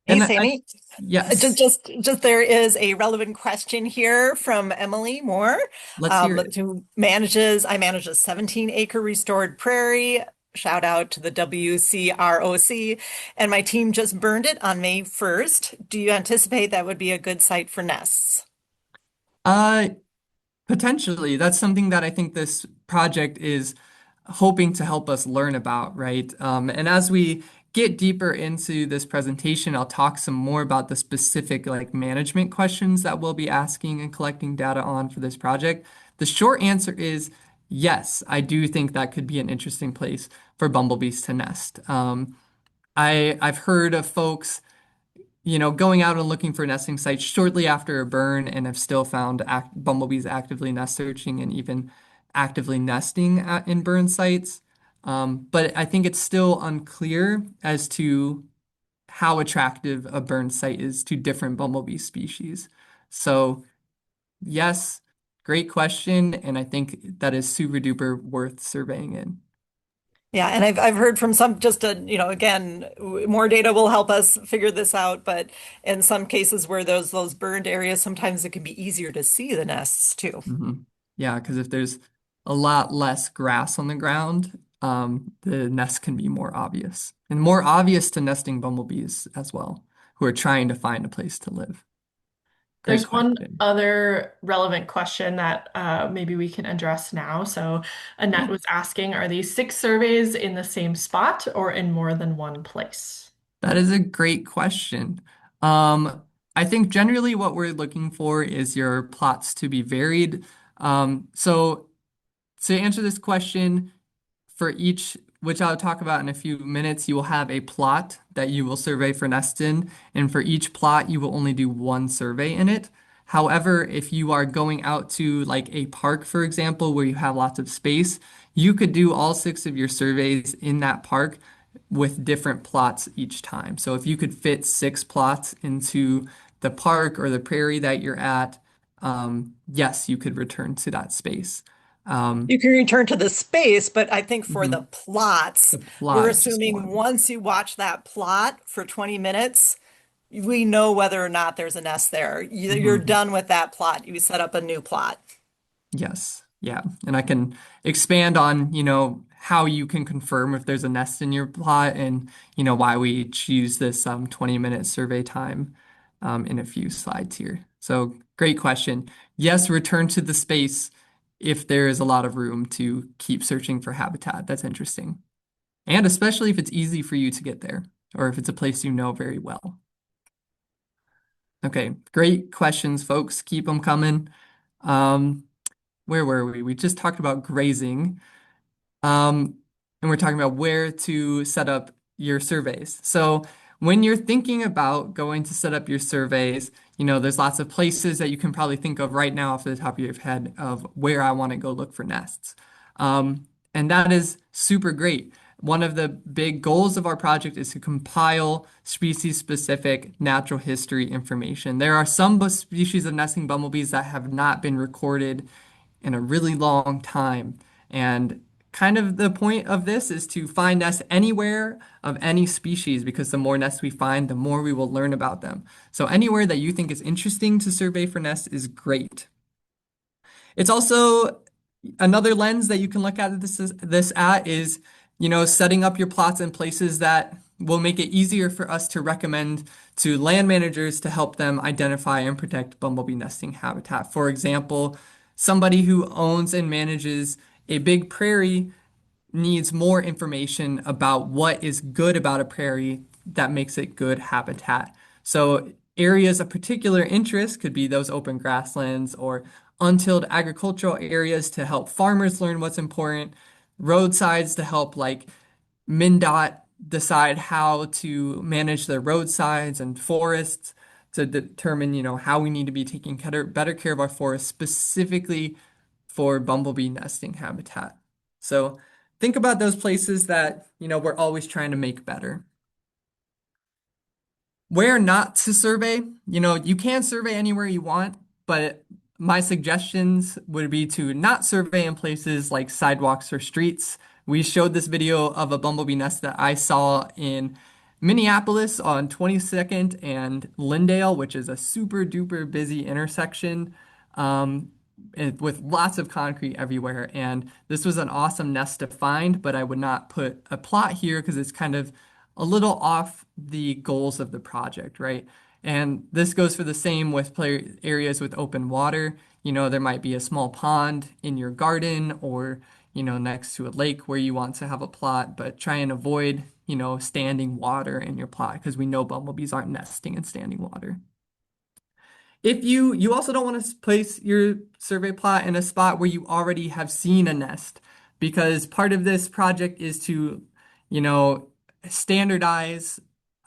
Hey, And Sammy. yes, Just there is a relevant question here from Emily Moore, let's hear it. I manage a 17-acre restored prairie. Shout out to the WCROC. And my team just burned it on May 1st. Do you anticipate that would be a good site for nests? Uh, Potentially, that's something that I think this project is hoping to help us learn about, right? And as we get deeper into this presentation, I'll talk some more about the specific management questions that we'll be asking and collecting data on for this project. The short answer is yes, I do think that could be an interesting place for bumblebees to nest. I've heard of folks going out and looking for nesting sites shortly after a burn and have still found bumblebees actively nest searching and even actively nesting in burn sites. But I think it's still unclear as to how attractive a burn site is to different bumblebee species. So, yes, great question, and I think that is super duper worth surveying in. Yeah, and I've heard from some just again, more data will help us figure this out, but in some cases where those burned areas, sometimes it can be easier to see the nests too. Yeah, because if there's a lot less grass on the ground, the nest can be more obvious and more obvious to nesting bumblebees as well, who are trying to find a place to live. Great There's one question. other relevant question that maybe we can address now. So Annette Yeah, was asking, are these 6 surveys in the same spot or in more than one place? that is a great question. Um, I think generally what we're looking for is your plots to be varied. So to answer this question, for each, which I'll talk about in a few minutes, you will have a plot that you will survey for nest in, and for each plot, you will only do one survey in it. However, if you are going out to like a park, for example, where you have lots of space, you could do all 6 of your surveys in that park with different plots each time. So if you could fit 6 plots into the park or the prairie that you're at, yes, you could return to that space. Um, You can return to the space, but I think for the mhm. plots, The we're plot is just assuming one. once you watch that plot for 20 minutes, we know whether or not there's a nest there. You're Hmm. done with that plot. You set up a new plot. Yes. Yeah. And I can expand on, how you can confirm if there's a nest in your plot and, why we choose this 20-minute survey time in a few slides here. So great question. Yes, return to the space if there is a lot of room to keep searching for habitat. That's interesting. And especially if it's easy for you to get there or if it's a place you know very well. Okay, great questions, folks. Keep them coming. Um, where were we? We just talked about grazing. Um, and we're talking about where to set up your surveys. So when you're thinking about going to set up your surveys, there's lots of places that you can probably think of right now off the top of your head of where I want to go look for nests. And that is super great. One of the big goals of our project is to compile species-specific natural history information. There are some species of nesting bumblebees that have not been recorded in a really long time. And kind of the point of this is to find nests anywhere of any species because the more nests we find, the more we will learn about them. So anywhere that you think is interesting to survey for nests is great. It's also another lens that you can look at this at is, setting up your plots in places that will make it easier for us to recommend to land managers to help them identify and protect bumblebee nesting habitat. For example, somebody who owns and manages a big prairie needs more information about what is good about a prairie that makes it good habitat. So areas of particular interest could be those open grasslands or untilled agricultural areas to help farmers learn what's important, roadsides to help like MnDOT decide how to manage the roadsides and forests to determine, how we need to be taking better care of our forests specifically for bumblebee nesting habitat. So think about those places that, we're always trying to make better. Where not to survey, you can survey anywhere you want, but my suggestions would be to not survey in places like sidewalks or streets. We showed this video of a bumblebee nest that I saw in Minneapolis on 22nd and Lindale, which is a super duper busy intersection. Um, with lots of concrete everywhere. And this was an awesome nest to find, but I would not put a plot here because it's kind of a little off the goals of the project, right? And this goes for the same with areas with open water. There might be a small pond in your garden or, next to a lake where you want to have a plot, but try and avoid, standing water in your plot because we know bumblebees aren't nesting in standing water. If you also don't want to place your survey plot in a spot where you already have seen a nest, because part of this project is to, you know, standardize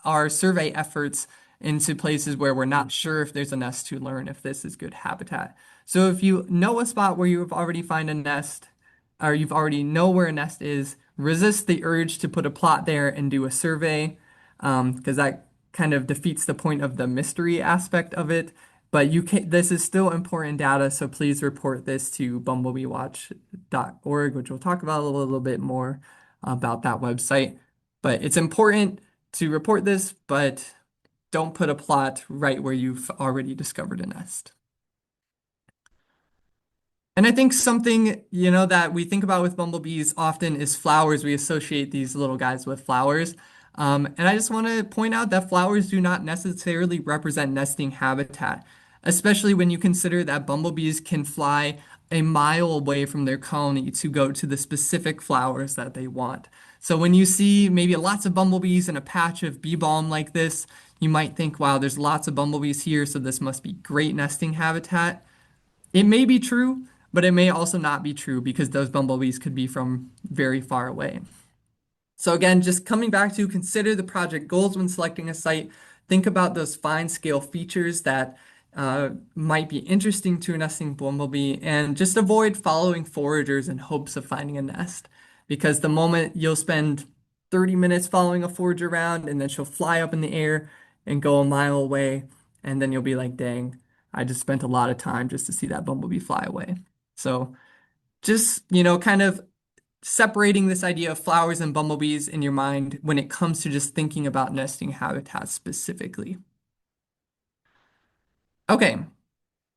our survey efforts into places where we're not sure if there's a nest to learn if this is good habitat. So if you know a spot where you've already find a nest, or you've already know where a nest is, resist the urge to put a plot there and do a survey, because that kind of defeats the point of the mystery aspect of it. But this is still important data, so please report this to bumblebeewatch.org, which we'll talk about a little bit more about that website. But it's important to report this, but don't put a plot right where you've already discovered a nest. And I think something, that we think about with bumblebees often is flowers. We associate these little guys with flowers. And I just want to point out that flowers do not necessarily represent nesting habitat, especially when you consider that bumblebees can fly a mile away from their colony to go to the specific flowers that they want. So when you see maybe lots of bumblebees in a patch of bee balm like this, you might think, wow, there's lots of bumblebees here, so this must be great nesting habitat. It may be true, but it may also not be true because those bumblebees could be from very far away. So again, just coming back to consider the project goals when selecting a site. Think about those fine scale features that might be interesting to a nesting bumblebee, and just avoid following foragers in hopes of finding a nest. Because the moment you'll spend 30 minutes following a forager around, and then she'll fly up in the air and go a mile away, and then you'll be like, dang, I just spent a lot of time just to see that bumblebee fly away. So just, kind of separating this idea of flowers and bumblebees in your mind when it comes to just thinking about nesting habitats specifically. Okay,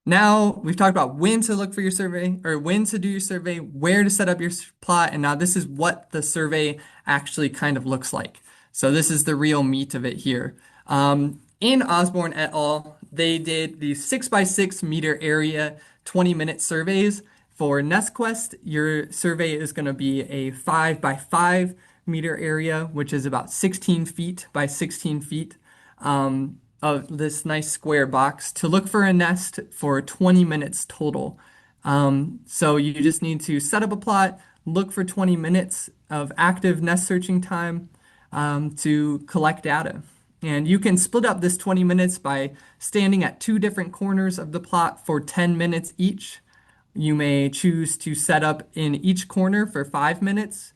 now we've talked about when to look for your survey or when to do your survey, where to set up your plot, and now this is what the survey actually kind of looks like. So this is the real meat of it here. In Osborne et al., they did the 6 by 6 meter area 20-minute surveys. For nestquest, your survey is going to be a 5 by 5 meter area, which is about 16 feet by 16 feet. Of this nice square box to look for a nest for 20 minutes total. So you just need to set up a plot, look for 20 minutes of active nest searching time to collect data. And you can split up this 20 minutes by standing at two different corners of the plot for 10 minutes each. You may choose to set up in each corner for 5 minutes.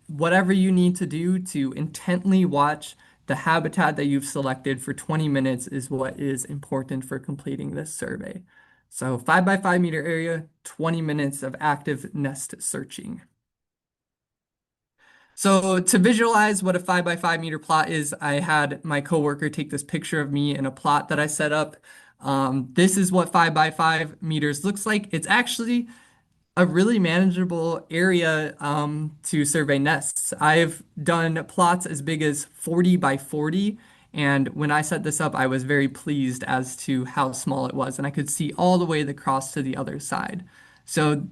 Whatever you need to do to intently watch the habitat that you've selected for 20 minutes is what is important for completing this survey. So 5 by 5 meter area, 20 minutes of active nest searching. So to visualize what a 5 by 5 meter plot is, I had my coworker take this picture of me in a plot that I set up. This is what 5 by 5 meters looks like. It's actually a really manageable area to survey nests. I've done plots as big as 40 by 40, and when I set this up, I was very pleased as to how small it was, and I could see all the way across to the other side. So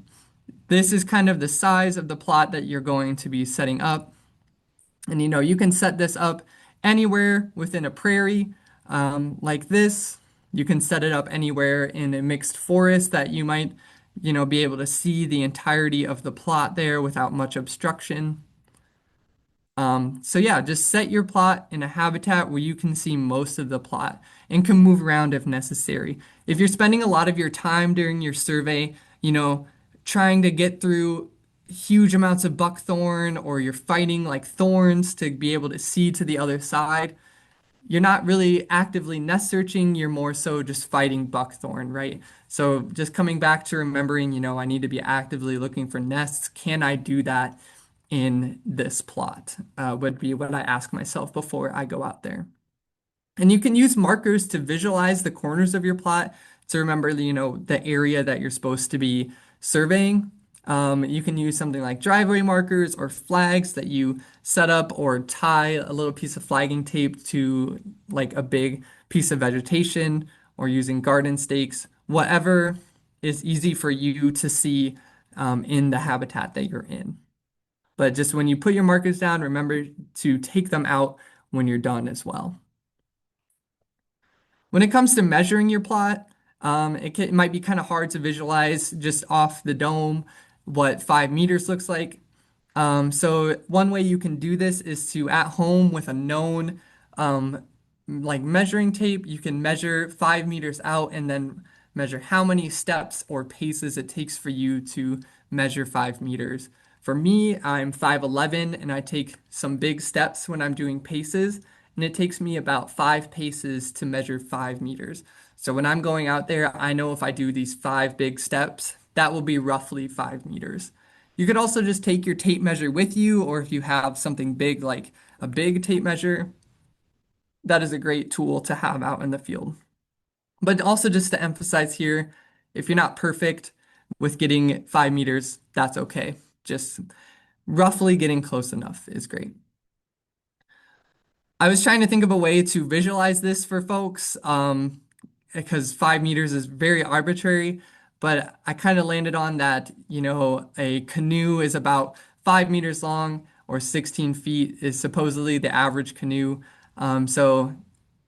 this is kind of the size of the plot that you're going to be setting up. And you can set this up anywhere within a prairie, like this. You can set it up anywhere in a mixed forest that you might, be able to see the entirety of the plot there without much obstruction. So yeah, just set your plot in a habitat where you can see most of the plot and can move around if necessary. If you're spending a lot of your time during your survey, trying to get through huge amounts of buckthorn, or you're fighting like thorns to be able to see to the other side, you're not really actively nest searching, you're more so just fighting buckthorn, right? So just coming back to remembering, I need to be actively looking for nests. Can I do that in this plot? Would be what I ask myself before I go out there. And you can use markers to visualize the corners of your plot to remember, the area that you're supposed to be surveying. You can use something like driveway markers or flags that you set up, or tie a little piece of flagging tape to like a big piece of vegetation, or using garden stakes, whatever is easy for you to see in the habitat that you're in. But just when you put your markers down, remember to take them out when you're done as well. When it comes to measuring your plot, it might be kind of hard to visualize just off the dome what 5 meters looks like. So one way you can do this is to, at home with a known like measuring tape, you can measure 5 meters out and then measure how many steps or paces it takes for you to measure 5 meters. For me, I'm 5'11", and I take some big steps when I'm doing paces, and it takes me about 5 paces to measure 5 meters. So when I'm going out there, I know if I do these 5 big steps, that will be roughly 5 meters. You could also just take your tape measure with you, or if you have something big like a big tape measure, that is a great tool to have out in the field. But also just to emphasize here, if you're not perfect, with getting 5 meters, that's okay. Just roughly getting close enough is great. I was trying to think of a way to visualize this for folks, because 5 meters is very arbitrary, but I kind of landed on that, a canoe is about 5 meters long, or 16 feet is supposedly the average canoe. So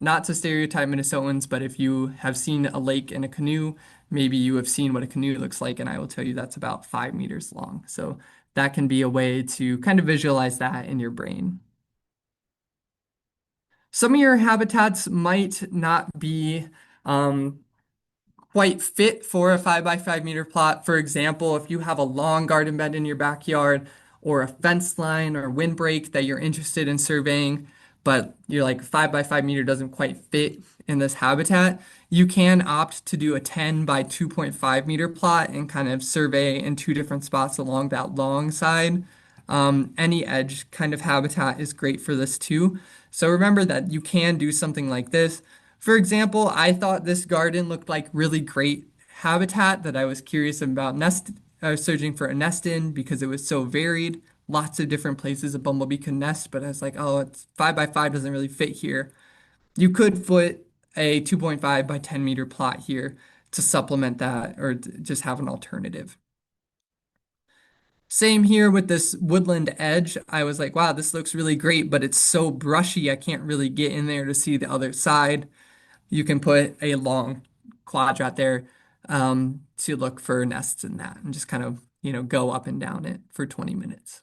not to stereotype Minnesotans, but if you have seen a lake in a canoe, maybe you have seen what a canoe looks like, and I will tell you that's about 5 meters long. So that can be a way to kind of visualize that in your brain. Some of your habitats might not be um, quite fit for a 5 by 5 meter plot. For example, if you have a long garden bed in your backyard or a fence line or windbreak that you're interested in surveying, but you're like 5 by 5 meter doesn't quite fit in this habitat, you can opt to do a 10 by 2.5 meter plot and kind of survey in two different spots along that long side. Any edge kind of habitat is great for this too. So remember that you can do something like this. For example, I thought this garden looked like really great habitat that I was curious about searching for a nest in because it was so varied. Lots of different places a bumblebee could nest, but I was like, oh, it's 5 by 5 doesn't really fit here. You could put a 2.5 by 10 meter plot here to supplement that or just have an alternative. Same here with this woodland edge. I was like, wow, this looks really great, but it's so brushy, I can't really get in there to see the other side. You can put a long quadrat there to look for nests in that and just kind of, go up and down it for 20 minutes.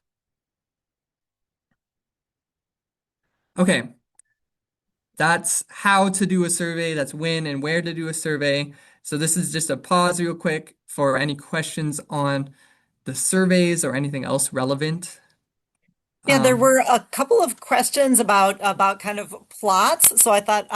Okay, that's how to do a survey. That's when and where to do a survey. So this is just a pause real quick for any questions on the surveys or anything else relevant. Yeah, there Um, were a couple of questions about kind of plots. So I thought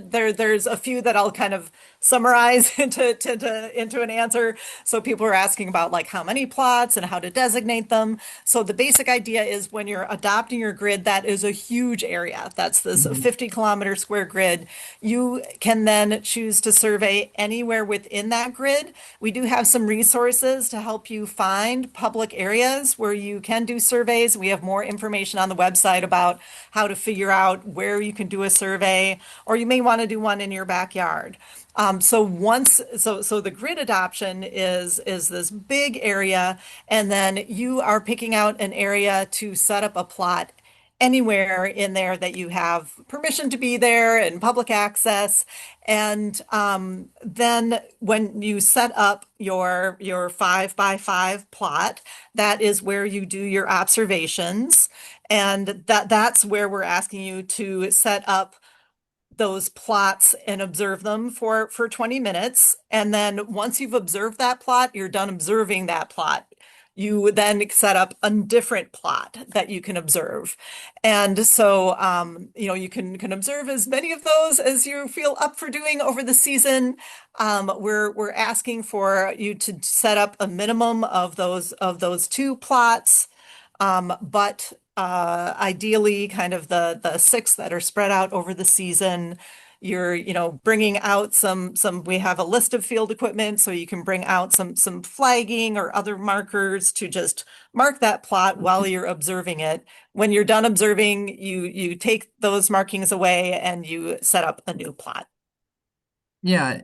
there's a few that I'll kind of summarize into an answer. So people are asking about like how many plots and how to designate them. So the basic idea is when you're adopting your grid, that is a huge area. That's this mhm. 50-kilometer square grid. You can then choose to survey anywhere within that grid. We do have some resources to help you find public areas where you can do surveys. We have more information on the website about how to figure out where you can do a survey, or you may want to do one in your backyard. So the grid adoption is this big area, and then you are picking out an area to set up a plot anywhere in there that you have permission to be there and public access. And then when you set up your 5 by 5 plot, that is where you do your observations. And that's where we're asking you to set up those plots and observe them for 20 minutes. And then once you've observed that plot, you're done observing that plot. You would then set up a different plot that you can observe. And so, you can observe as many of those as you feel up for doing over the season. We're asking for you to set up a minimum of those two plots. But ideally, kind of the six that are spread out over the season. You're, bringing out some. We have a list of field equipment, so you can bring out some flagging or other markers to just mark that plot while you're observing it. When you're done observing, you take those markings away and you set up a new plot. Yeah,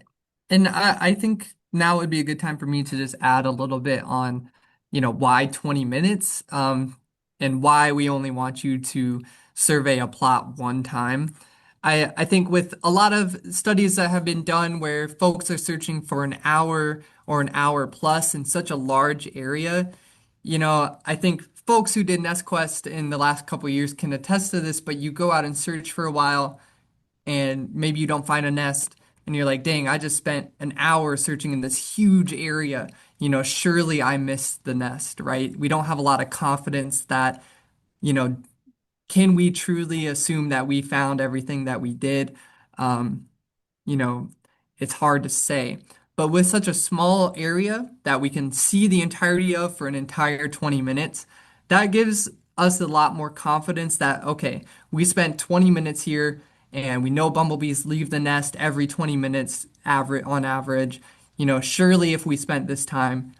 and I think now would be a good time for me to just add a little bit on, why 20 minutes, and why we only want you to survey a plot one time. I think with a lot of studies that have been done where folks are searching for an hour or an hour plus in such a large area, I think folks who did NestQuest in the last couple of years can attest to this, but you go out and search for a while and maybe you don't find a nest and you're like, dang, I just spent an hour searching in this huge area. Surely I missed the nest, right? We don't have a lot of confidence that, you know, can we truly assume that we found everything that we did? Um, you know, it's hard to say. But with such a small area that we can see the entirety of for an entire 20 minutes, that gives us a lot more confidence that, okay, we spent 20 minutes here and we know bumblebees leave the nest every 20 minutes average on average. surely if we spent this time,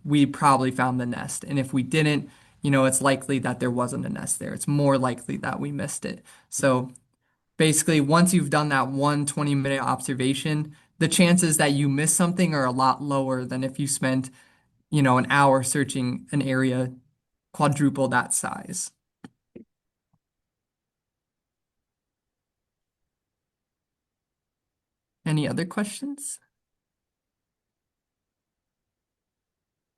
we probably found the nest. And if we didn't, it's likely that there wasn't a nest there. It's more likely that we missed it. So basically, once you've done that one 20-minute observation, the chances that you miss something are a lot lower than if you spent, an hour searching an area quadruple that size. Any other questions?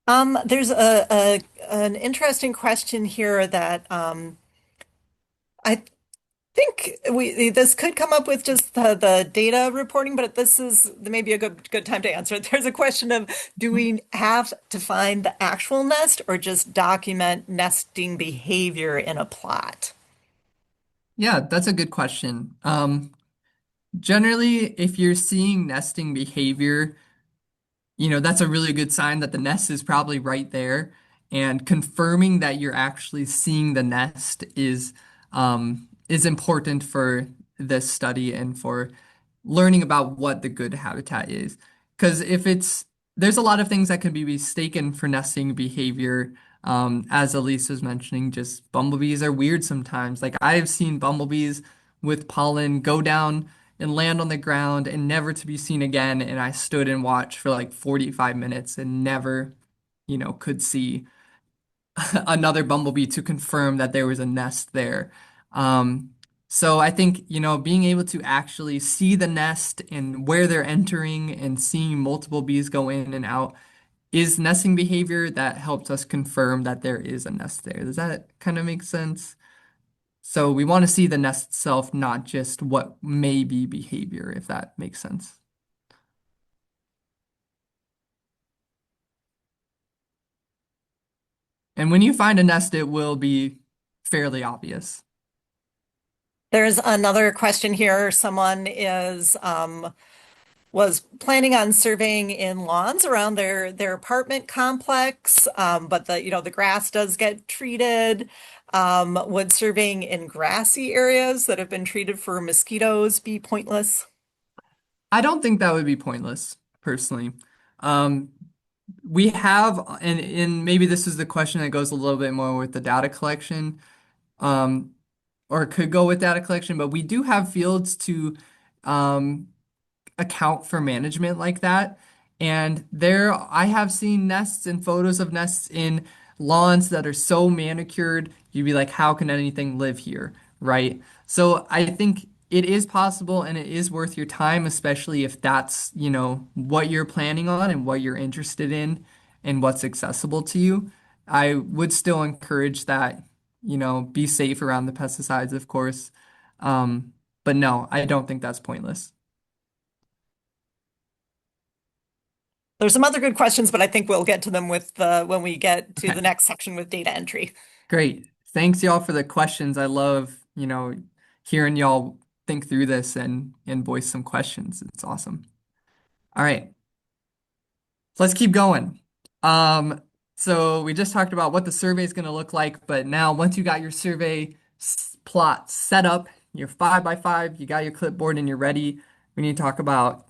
There's a an interesting question here that I think we this could come up with just the data reporting, but this is maybe a good time to answer it. There's a question of, do we have to find the actual nest or just document nesting behavior in a plot? Yeah, that's a good question. Generally, if you're seeing nesting behavior, that's a really good sign that the nest is probably right there. And confirming that you're actually seeing the nest is important for this study and for learning about what the good habitat is. Because there's a lot of things that can be mistaken for nesting behavior. As Elise was mentioning, just bumblebees are weird sometimes. Like I've seen bumblebees with pollen go down and land on the ground and never to be seen again. And I stood and watched for like 45 minutes and never, could see another bumblebee to confirm that there was a nest there. Um, so I think, being able to actually see the nest and where they're entering and seeing multiple bees go in and out is nesting behavior that helps us confirm that there is a nest there. Does that kind of make sense? So we want to see the nest itself, not just what may be behavior, if that makes sense. And when you find a nest, it will be fairly obvious. There's another question here. Someone was planning on surveying in lawns around their apartment complex, but the grass does get treated. Would surveying in grassy areas that have been treated for mosquitoes be pointless? I don't think that would be pointless, personally. Um, we have, and maybe this is the question that goes a little bit more with the data collection, um, or it could go with data collection, but we do have fields to um, account for management like that. And there, I have seen nests and photos of nests in lawns that are so manicured, you'd be like, how can anything live here? Right? So I think it is possible and it is worth your time, especially if that's, what you're planning on and what you're interested in and what's accessible to you. I would still encourage that, be safe around the pesticides, of course. But no, I don't think that's pointless. There's some other good questions, but I think we'll get to them when we get to the Okay, next section with data entry. great. Thanks y'all for the questions. I love, hearing y'all think through this and voice some questions. It's awesome. All right. So let's keep going. Um, so we just talked about what the survey is going to look like, but now once you got your survey plot set up, you're 5 by 5, you got your clipboard and you're ready. We need to talk about,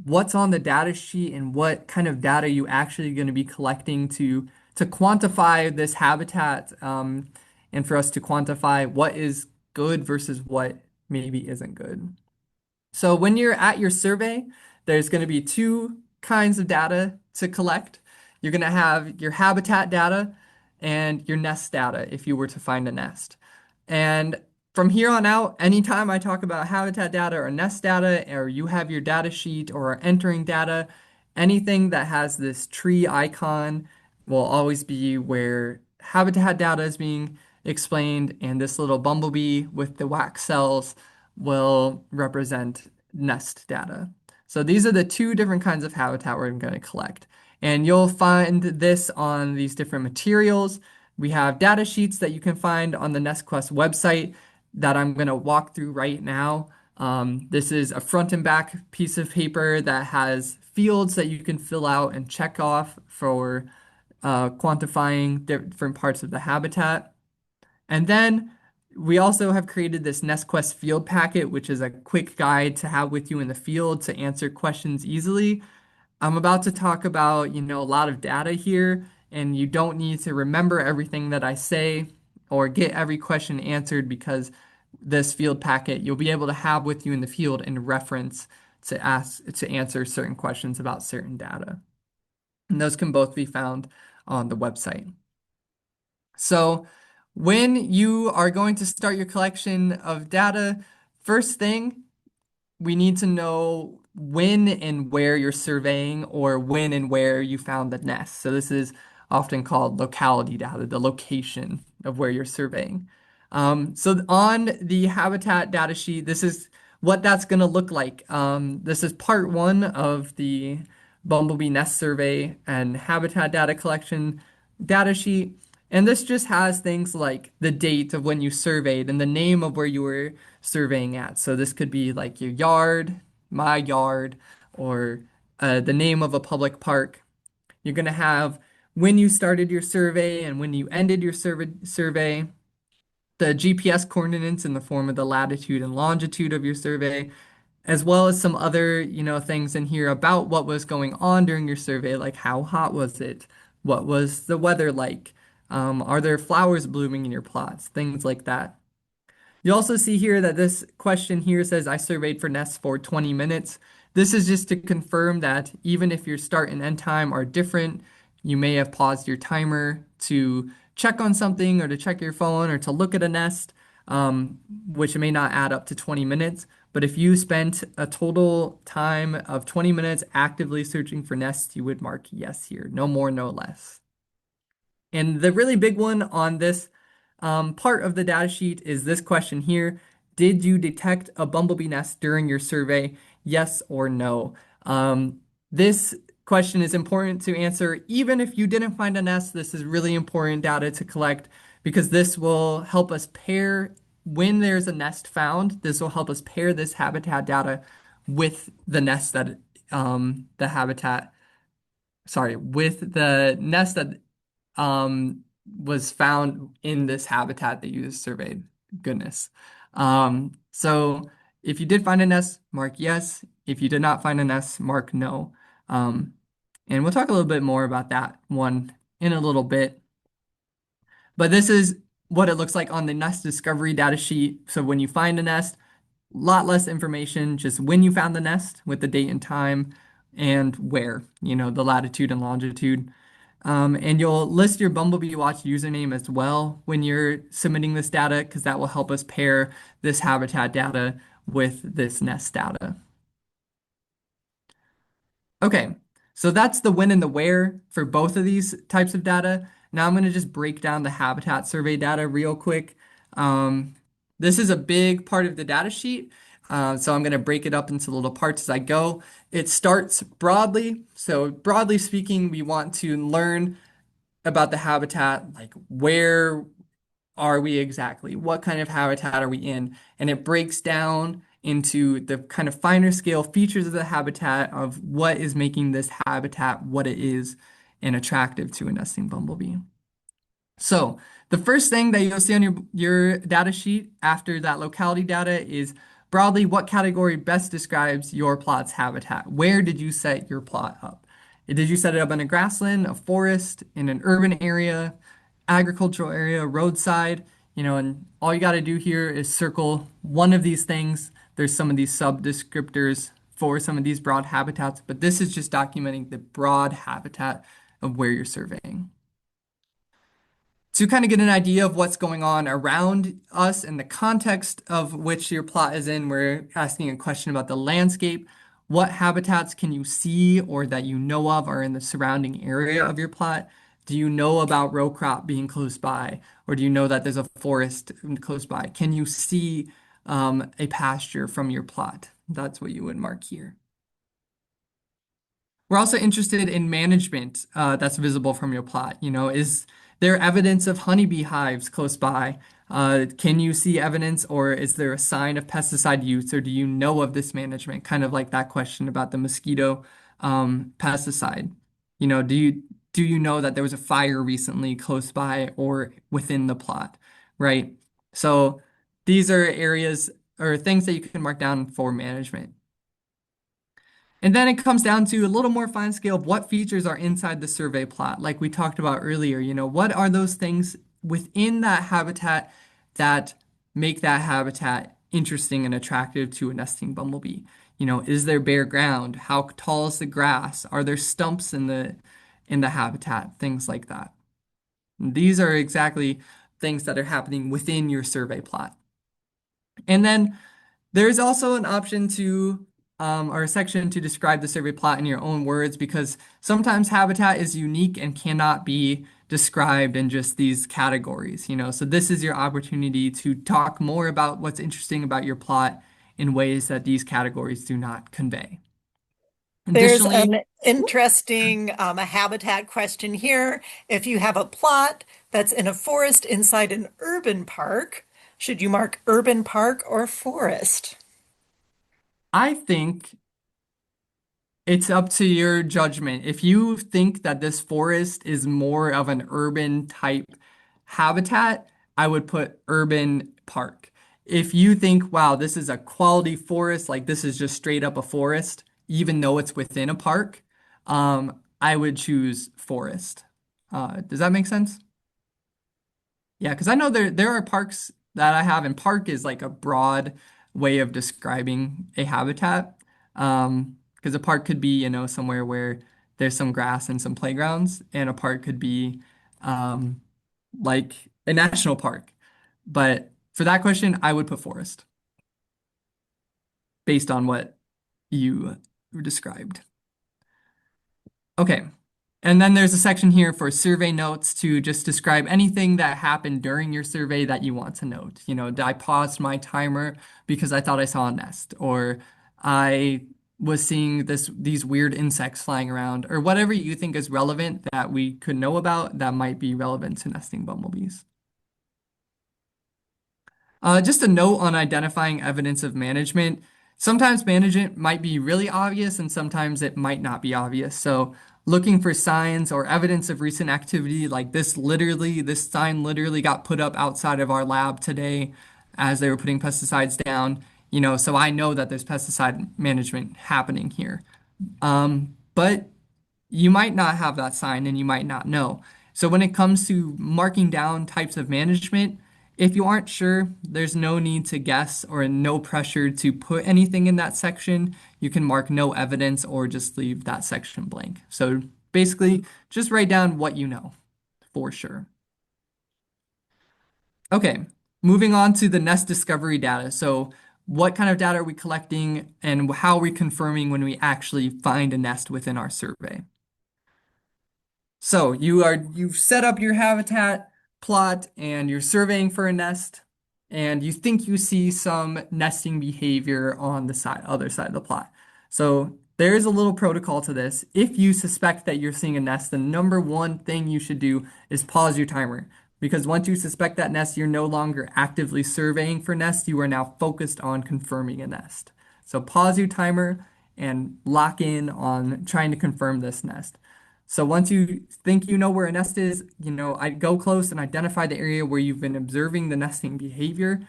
what's on the data sheet and what kind of data you actually going to be collecting to quantify this habitat, and for us to quantify what is good versus what maybe isn't good. So when you're at your survey, there's going to be two kinds of data to collect. You're going to have your habitat data and your nest data if you were to find a nest. And from here on out, anytime I talk about habitat data or nest data, or you have your data sheet or are entering data, anything that has this tree icon will always be where habitat data is being explained, and this little bumblebee with the wax cells will represent nest data. So these are the two different kinds of habitat we're going to collect. And you'll find this on these different materials. We have data sheets that you can find on the NestQuest website that I'm going to walk through right now. This is a front and back piece of paper that has fields that you can fill out and check off for quantifying different parts of the habitat. And then we also have created this NestQuest field packet, which is a quick guide to have with you in the field to answer questions easily. I'm about to talk about, a lot of data here, and you don't need to remember everything that I say or get every question answered because this field packet you'll be able to have with you in the field in reference to answer certain questions about certain data. And those can both be found on the website. So when you are going to start your collection of data, first thing we need to know when and where you're surveying or when and where you found the nest. So this is often called locality data, the location of where you're surveying. So on the habitat data sheet, this is what that's going to look like. This is part one of the Bumblebee Nest Survey and Habitat Data Collection data sheet. And this just has things like the date of when you surveyed and the name of where you were surveying at. So this could be like your yard, my yard, or the name of a public park. You're going to have when you started your survey and when you ended your survey, the GPS coordinates in the form of the latitude and longitude of your survey, as well as some other, things in here about what was going on during your survey, like how hot was it? What was the weather like? Are there flowers blooming in your plots? Things like that. You also see here that this question here says I surveyed for nests for 20 minutes. This is just to confirm that even if your start and end time are different, you may have paused your timer to check on something or to check your phone or to look at a nest, which may not add up to 20 minutes. But if you spent a total time of 20 minutes actively searching for nests, you would mark yes here. No more, no less. And the really big one on this part of the data sheet is this question here. Did you detect a bumblebee nest during your survey? Yes or no? This question is important to answer. Even if you didn't find a nest, this is really important data to collect because this will help us pair when there's a nest found. This will help us pair this habitat data with the nest that the habitat, sorry, with the nest that was found in this habitat that you surveyed. Goodness. So if you did find a nest, mark yes. If you did not find a nest, mark no. Um, and we'll talk a little bit more about that one in a little bit. But this is what it looks like on the nest discovery data sheet. So when you find a nest, a lot less information, just when you found the nest with the date and time and where, the latitude and longitude. And you'll list your Bumblebee Watch username as well when you're submitting this data, because that will help us pair this habitat data with this nest data. Okay, so that's the when and the where for both of these types of data. Now I'm going to just break down the habitat survey data real quick. Um, this is a big part of the data sheet, so I'm going to break it up into little parts as I go. It starts broadly. So broadly speaking, we want to learn about the habitat, like where are we exactly? What kind of habitat are we in? And it breaks down into the kind of finer scale features of the habitat of what is making this habitat what it is and attractive to a nesting bumblebee. So the first thing that you'll see on your data sheet after that locality data is broadly what category best describes your plot's habitat. Where did you set your plot up? Did you set it up in a grassland, a forest, in an urban area, agricultural area, roadside? And all you got to do here is circle one of these things. There's some of these sub descriptors for some of these broad habitats, but this is just documenting the broad habitat of where you're surveying. To kind of get an idea of what's going on around us and the context of which your plot is in, we're asking a question about the landscape. What habitats can you see or that you know of are in the surrounding area of your plot? Do you know about row crop being close by? Or do you know that there's a forest close by? Can you see a pasture from your plot? That's what you would mark here. We're also interested in management that's visible from your plot. Is there evidence of honeybee hives close by? Can you see evidence or is there a sign of pesticide use or do you know of this management? Kind of like that question about the mosquito pesticide. Do you know that there was a fire recently close by or within the plot, right? So these are areas or things that you can mark down for management. And then it comes down to a little more fine scale of what features are inside the survey plot, like we talked about earlier. What are those things within that habitat that make that habitat interesting and attractive to a nesting bumblebee? Is there bare ground? How tall is the grass? Are there stumps in the habitat? Things like that. These are exactly things that are happening within your survey plot. And then there's also an option or a section to describe the survey plot in your own words because sometimes habitat is unique and cannot be described in just these categories. So this is your opportunity to talk more about what's interesting about your plot in ways that these categories do not convey. There's Additionally, an interesting a habitat question here. If you have a plot that's in a forest inside an urban park, should you mark urban park or forest? I think it's up to your judgment. If you think that this forest is more of an urban type habitat, I would put urban park. If you think, wow, this is a quality forest, like this is just straight up a forest, even though it's within a park, I would choose forest. Does that make sense? Yeah, because I know there are parks that I have, and park is like a broad way of describing a habitat. Because a park could be somewhere where there's some grass and some playgrounds, and a park could be um, like a national park. But for that question, I would put forest based on what you described. Okay. And then there's a section here for survey notes to just describe anything that happened during your survey that you want to note. I paused my timer because I thought I saw a nest, or I was seeing these weird insects flying around, or whatever you think is relevant that we could know about that might be relevant to nesting bumblebees. Just a note on identifying evidence of management. Sometimes management might be really obvious and sometimes it might not be obvious. So looking for signs or evidence of recent activity like this sign literally got put up outside of our lab today as they were putting pesticides down, so I know that there's pesticide management happening here. But you might not have that sign and you might not know. So when it comes to marking down types of management, if you aren't sure, there's no need to guess or no pressure to put anything in that section. You can mark no evidence or just leave that section blank. So basically, just write down what you know for sure. Okay, moving on to the nest discovery data. So what kind of data are we collecting and how are we confirming when we actually find a nest within our survey? So you've set up your habitat plot and you're surveying for a nest, and you think you see some nesting behavior on the other side of the plot. So there is a little protocol to this. If you suspect that you're seeing a nest, the number one thing you should do is pause your timer. Because once you suspect that nest, you're no longer actively surveying for nests, you are now focused on confirming a nest. So pause your timer and lock in on trying to confirm this nest. So once you think you know where a nest is, I go close and identify the area where you've been observing the nesting behavior,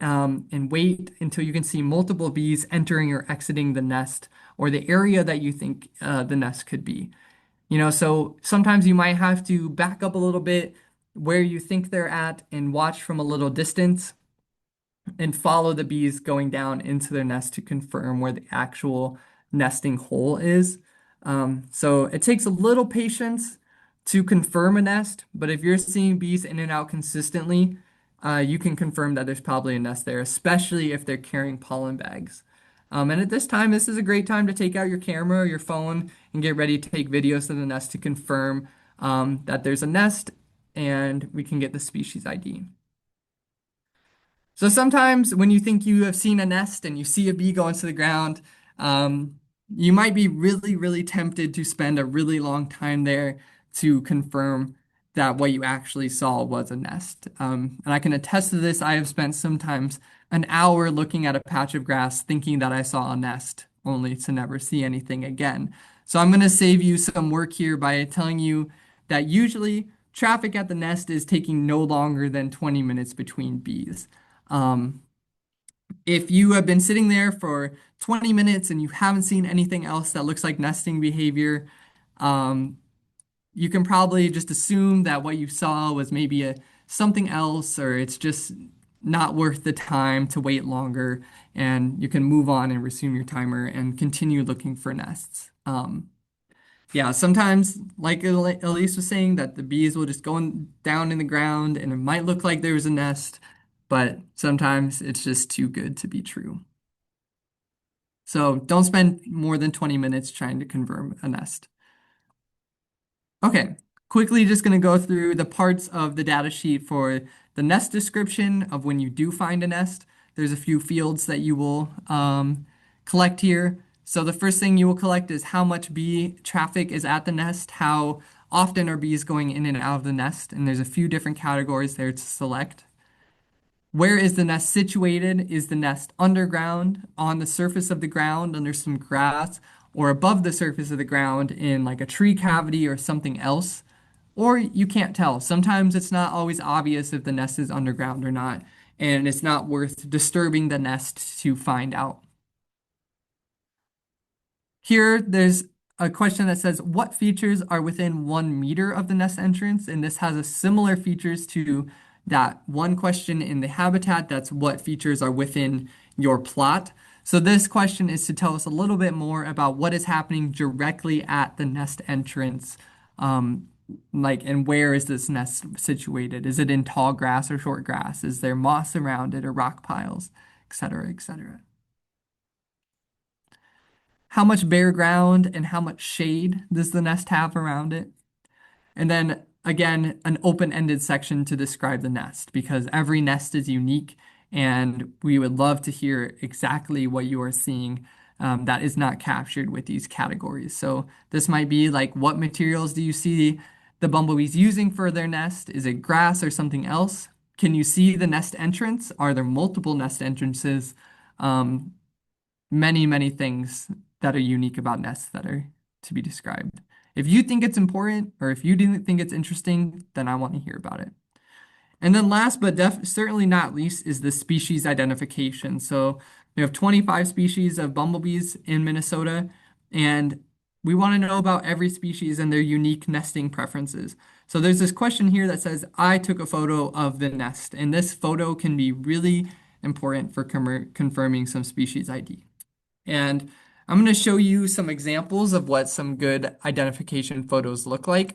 and wait until you can see multiple bees entering or exiting the nest or the area that you think the nest could be. So sometimes you might have to back up a little bit where you think they're at and watch from a little distance and follow the bees going down into their nest to confirm where the actual nesting hole is. So it takes a little patience to confirm a nest, but if you're seeing bees in and out consistently, you can confirm that there's probably a nest there, especially if they're carrying pollen bags. And at this time, this is a great time to take out your camera or your phone and get ready to take videos of the nest to confirm that there's a nest and we can get the species ID. So sometimes when you think you have seen a nest and you see a bee go into the ground, um, you might be really, really tempted to spend a really long time there to confirm that what you actually saw was a nest. And I can attest to this. I have spent sometimes an hour looking at a patch of grass thinking that I saw a nest, only to never see anything again. So I'm going to save you some work here by telling you that usually traffic at the nest is taking no longer than 20 minutes between bees. Um, If you have been sitting there for 20 minutes and you haven't seen anything else that looks like nesting behavior, um, you can probably just assume that what you saw was maybe something else, or it's just not worth the time to wait longer, and you can move on and resume your timer and continue looking for nests. Yeah, sometimes, like Elise was saying, that the bees will just go down in the ground and it might look like there's a nest, but sometimes it's just too good to be true. So don't spend more than 20 minutes trying to confirm a nest. Okay, quickly just going to go through the parts of the data sheet for the nest description of when you do find a nest. There's a few fields that you will collect here. So the first thing you will collect is how much bee traffic is at the nest, how often are bees going in and out of the nest, and there's a few different categories there to select. Where is the nest situated? Is the nest underground, on the surface of the ground, under some grass, or above the surface of the ground in like a tree cavity or something else? Or you can't tell. Sometimes it's not always obvious if the nest is underground or not, and it's not worth disturbing the nest to find out. Here, there's a question that says, what features are within 1 meter of the nest entrance? And this has a similar features to that one question in the habitat. That's what features are within your plot. So this question is to tell us a little bit more about what is happening directly at the nest entrance. And where is this nest situated? Is it in tall grass or short grass? Is there moss around it or rock piles, et cetera, et cetera? How much bare ground and how much shade does the nest have around it? And then again, an open-ended section to describe the nest because every nest is unique and we would love to hear exactly what you are seeing that is not captured with these categories. So this might be like, what materials do you see the bumblebees using for their nest? Is it grass or something else? Can you see the nest entrance? Are there multiple nest entrances? Many, many things that are unique about nests that are to be described. If you think it's important or if you didn't think it's interesting, then I want to hear about it. And then last but certainly not least is the species identification. So we have 25 species of bumblebees in Minnesota, and we want to know about every species and their unique nesting preferences. So there's this question here that says, I took a photo of the nest, and this photo can be really important for confirming some species ID. And I'm going to show you some examples of what some good identification photos look like.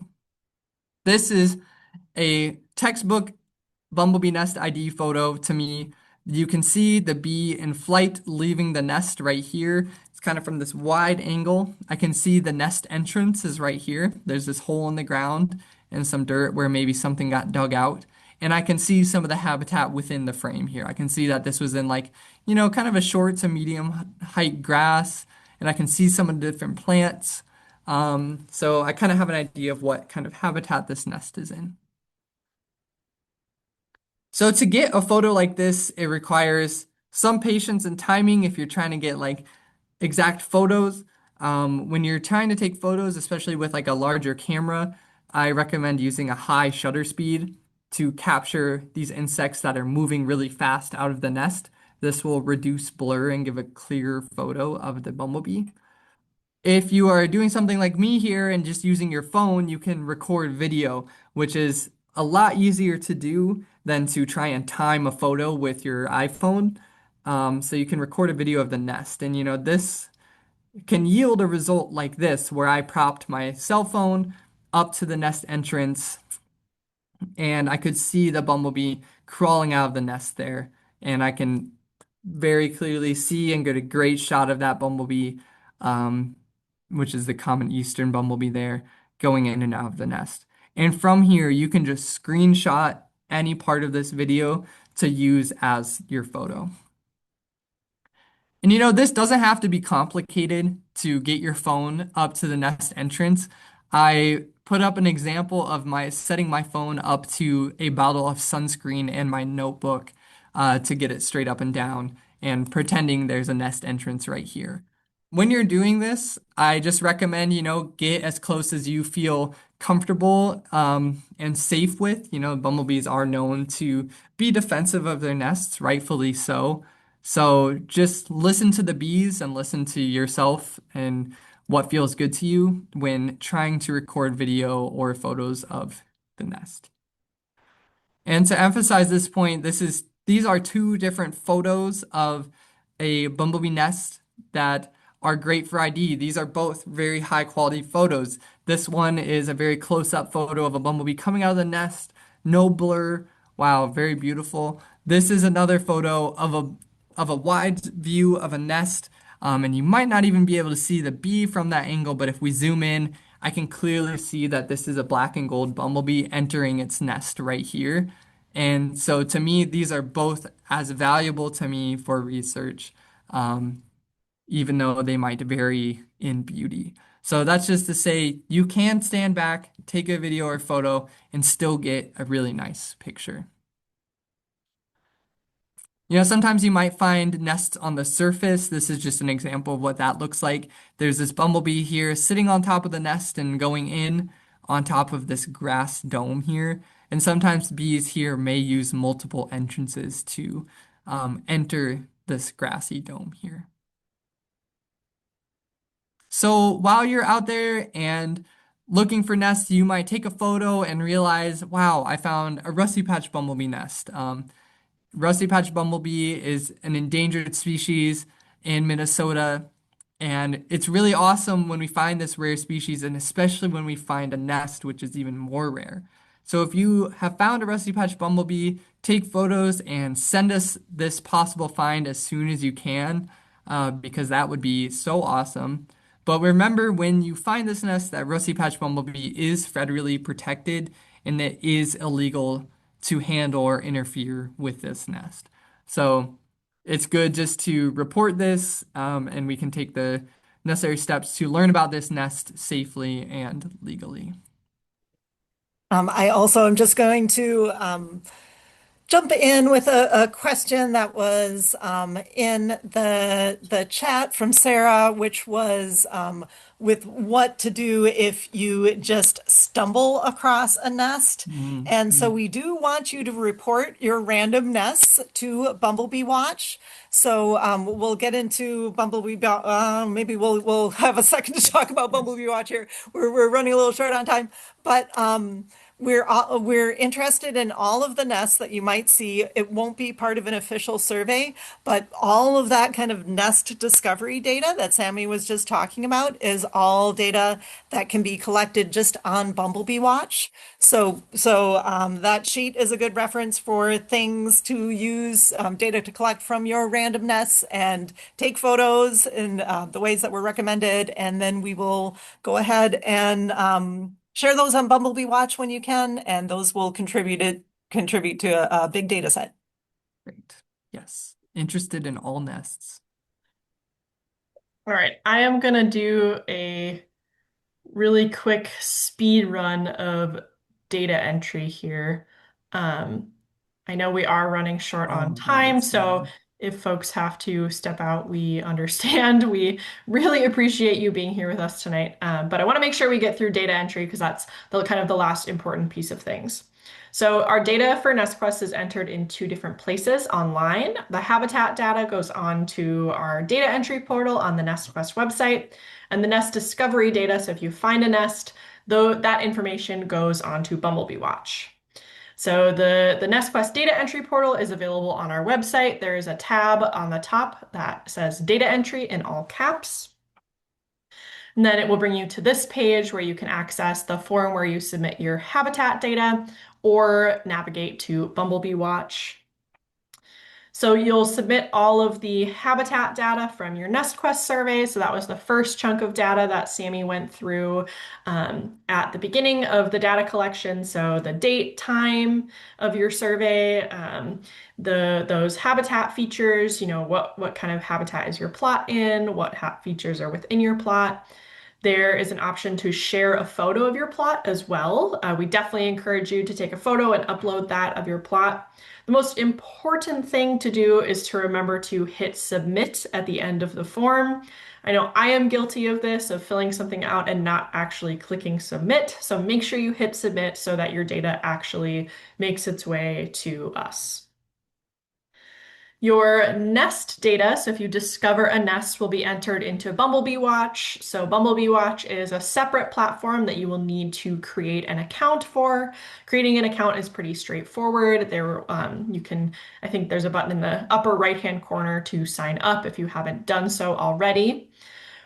This is a textbook bumblebee nest ID photo to me. You can see the bee in flight leaving the nest right here. It's kind of from this wide angle. I can see the nest entrance is right here. There's this hole in the ground and some dirt where maybe something got dug out. And I can see some of the habitat within the frame here. I can see that this was in like, kind of a short to medium height grass. And I can see some of the different plants. So I kind of have an idea of what kind of habitat this nest is in. So to get a photo like this, it requires some patience and timing if you're trying to get like exact photos. When you're trying to take photos, especially with like a larger camera, I recommend using a high shutter speed to capture these insects that are moving really fast out of the nest. This will reduce blur and give a clearer photo of the bumblebee. If you are doing something like me here and just using your phone, you can record video, which is a lot easier to do than to try and time a photo with your iPhone. So you can record a video of the nest. And this can yield a result like this, where I propped my cell phone up to the nest entrance and I could see the bumblebee crawling out of the nest there. And I can very clearly see and get a great shot of that bumblebee, um, which is the common eastern bumblebee there, going in and out of the nest. And from here, you can just screenshot any part of this video to use as your photo. And this doesn't have to be complicated to get your phone up to the nest entrance. I put up an example of my setting my phone up to a bottle of sunscreen and my notebook to get it straight up and down and pretending there's a nest entrance right here. When you're doing this, I just recommend, get as close as you feel comfortable and safe with. Bumblebees are known to be defensive of their nests, rightfully so. So just listen to the bees and listen to yourself and what feels good to you when trying to record video or photos of the nest. And to emphasize this point, these are two different photos of a bumblebee nest that are great for ID. These are both very high quality photos. This one is a very close-up photo of a bumblebee coming out of the nest, no blur. Wow, very beautiful. This is another photo of a wide view of a nest, and you might not even be able to see the bee from that angle, but if we zoom in, I can clearly see that this is a black and gold bumblebee entering its nest right here. And so to me, these are both as valuable to me for research, um, even though they might vary in beauty. So that's just to say you can stand back, take a video or photo, and still get a really nice picture. Sometimes you might find nests on the surface. This is just an example of what that looks like. There's this bumblebee here sitting on top of the nest and going in on top of this grass dome here. And sometimes bees here may use multiple entrances to enter this grassy dome here. So while you're out there and looking for nests, you might take a photo and realize, wow, I found a rusty patch bumblebee nest. Rusty Patch Bumblebee is an endangered species in Minnesota, and it's really awesome when we find this rare species, and especially when we find a nest, which is even more rare. So if you have found a Rusty Patch Bumblebee, take photos and send us this possible find as soon as you can, because that would be so awesome. But remember, when you find this nest, that Rusty Patch Bumblebee is federally protected, and it is illegal to handle or interfere with this nest. So it's good just to report this, and we can take the necessary steps to learn about this nest safely and legally. I also am just going to jump in with a question that was in the chat from Sarah, which was with what to do if you just stumble across a nest. And so Mm-hmm. we do want you to report your random nests to Bumblebee Watch. So we'll get into maybe we'll have a second to talk about Yes. Bumblebee Watch here. We're running a little short on time, but we're interested in all of the nests that you might see. It won't be part of an official survey, but all of that kind of nest discovery data that Sammy was just talking about is all data that can be collected just on Bumblebee Watch. So that sheet is a good reference for things to use, data to collect from your random nests and take photos in the ways that were recommended, and then we will go ahead and share those on Bumblebee Watch when you can, and those will contribute to a big data set. Great. Yes. Interested in all nests. All right, I am gonna do a really quick speed run of data entry here. Um, I know we are running short on Oh, that time, is so so good. if folks have to step out, we understand. We really appreciate you being here with us tonight. But I want to make sure we get through data entry because that's the kind of the last important piece of things. So our data for NestQuest is entered in two different places online. The habitat data goes on to our data entry portal on the NestQuest website, and the nest discovery data, so if you find a nest, though that information goes on to Bumblebee Watch. So the nestquest data entry portal is available on our website. There is a tab on the top that says data entry in all caps. And then it will bring you to this page where you can access the form where you submit your habitat data or navigate to Bumblebee Watch. So you'll submit all of the habitat data from your NestQuest survey. So that was the first chunk of data that Sammy went through at the beginning of the data collection. So the date, time of your survey, those habitat features, what kind of habitat is your plot in, what features are within your plot. There is an option to share a photo of your plot as well. We definitely encourage you to take a photo and upload that of your plot. The most important thing to do is to remember to hit submit at the end of the form. I know I am guilty of this, of filling something out and not actually clicking submit. So make sure you hit submit so that your data actually makes its way to us. Your nest data, so if you discover a nest, will be entered into Bumblebee Watch. So Bumblebee Watch is a separate platform that you will need to create an account for. Creating an account is pretty straightforward. You can, I think there's a button in the upper right-hand corner to sign up if you haven't done so already.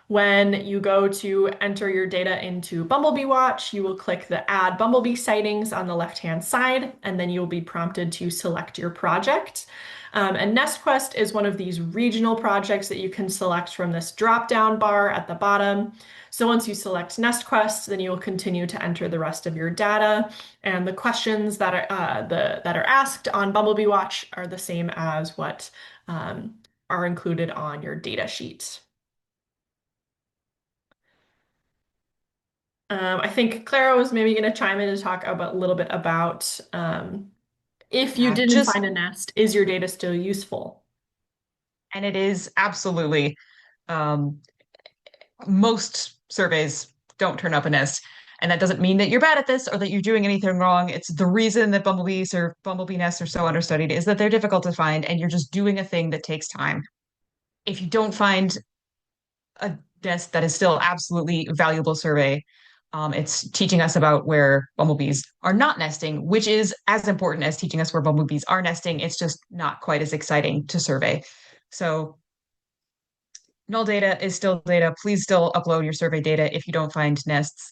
When you go to enter your data into Bumblebee Watch, you will click the Add Bumblebee Sightings on the left-hand side, and then you'll be prompted to select your project. And NestQuest is one of these regional projects that you can select from this drop-down bar at the bottom. So once you select NestQuest, then you will continue to enter the rest of your data. And the questions that are asked on Bumblebee Watch are the same as what are included on your data sheet. I think Clara was maybe going to chime in to talk about a little bit about if you Yeah, didn't just find a nest, is your data still useful? and it is absolutely um, most surveys don't turn up a nest. And that doesn't mean that you're bad at this or that you're doing anything wrong. It's the reason that bumblebees or bumblebee nests are so understudied is that they're difficult to find and you're just doing a thing that takes time. If you don't find a nest, that is still absolutely valuable survey. It's teaching us about where bumblebees are not nesting, which is as important as teaching us where bumblebees are nesting. It's just not quite as exciting to survey. So null data is still data. Please still upload your survey data if you don't find nests.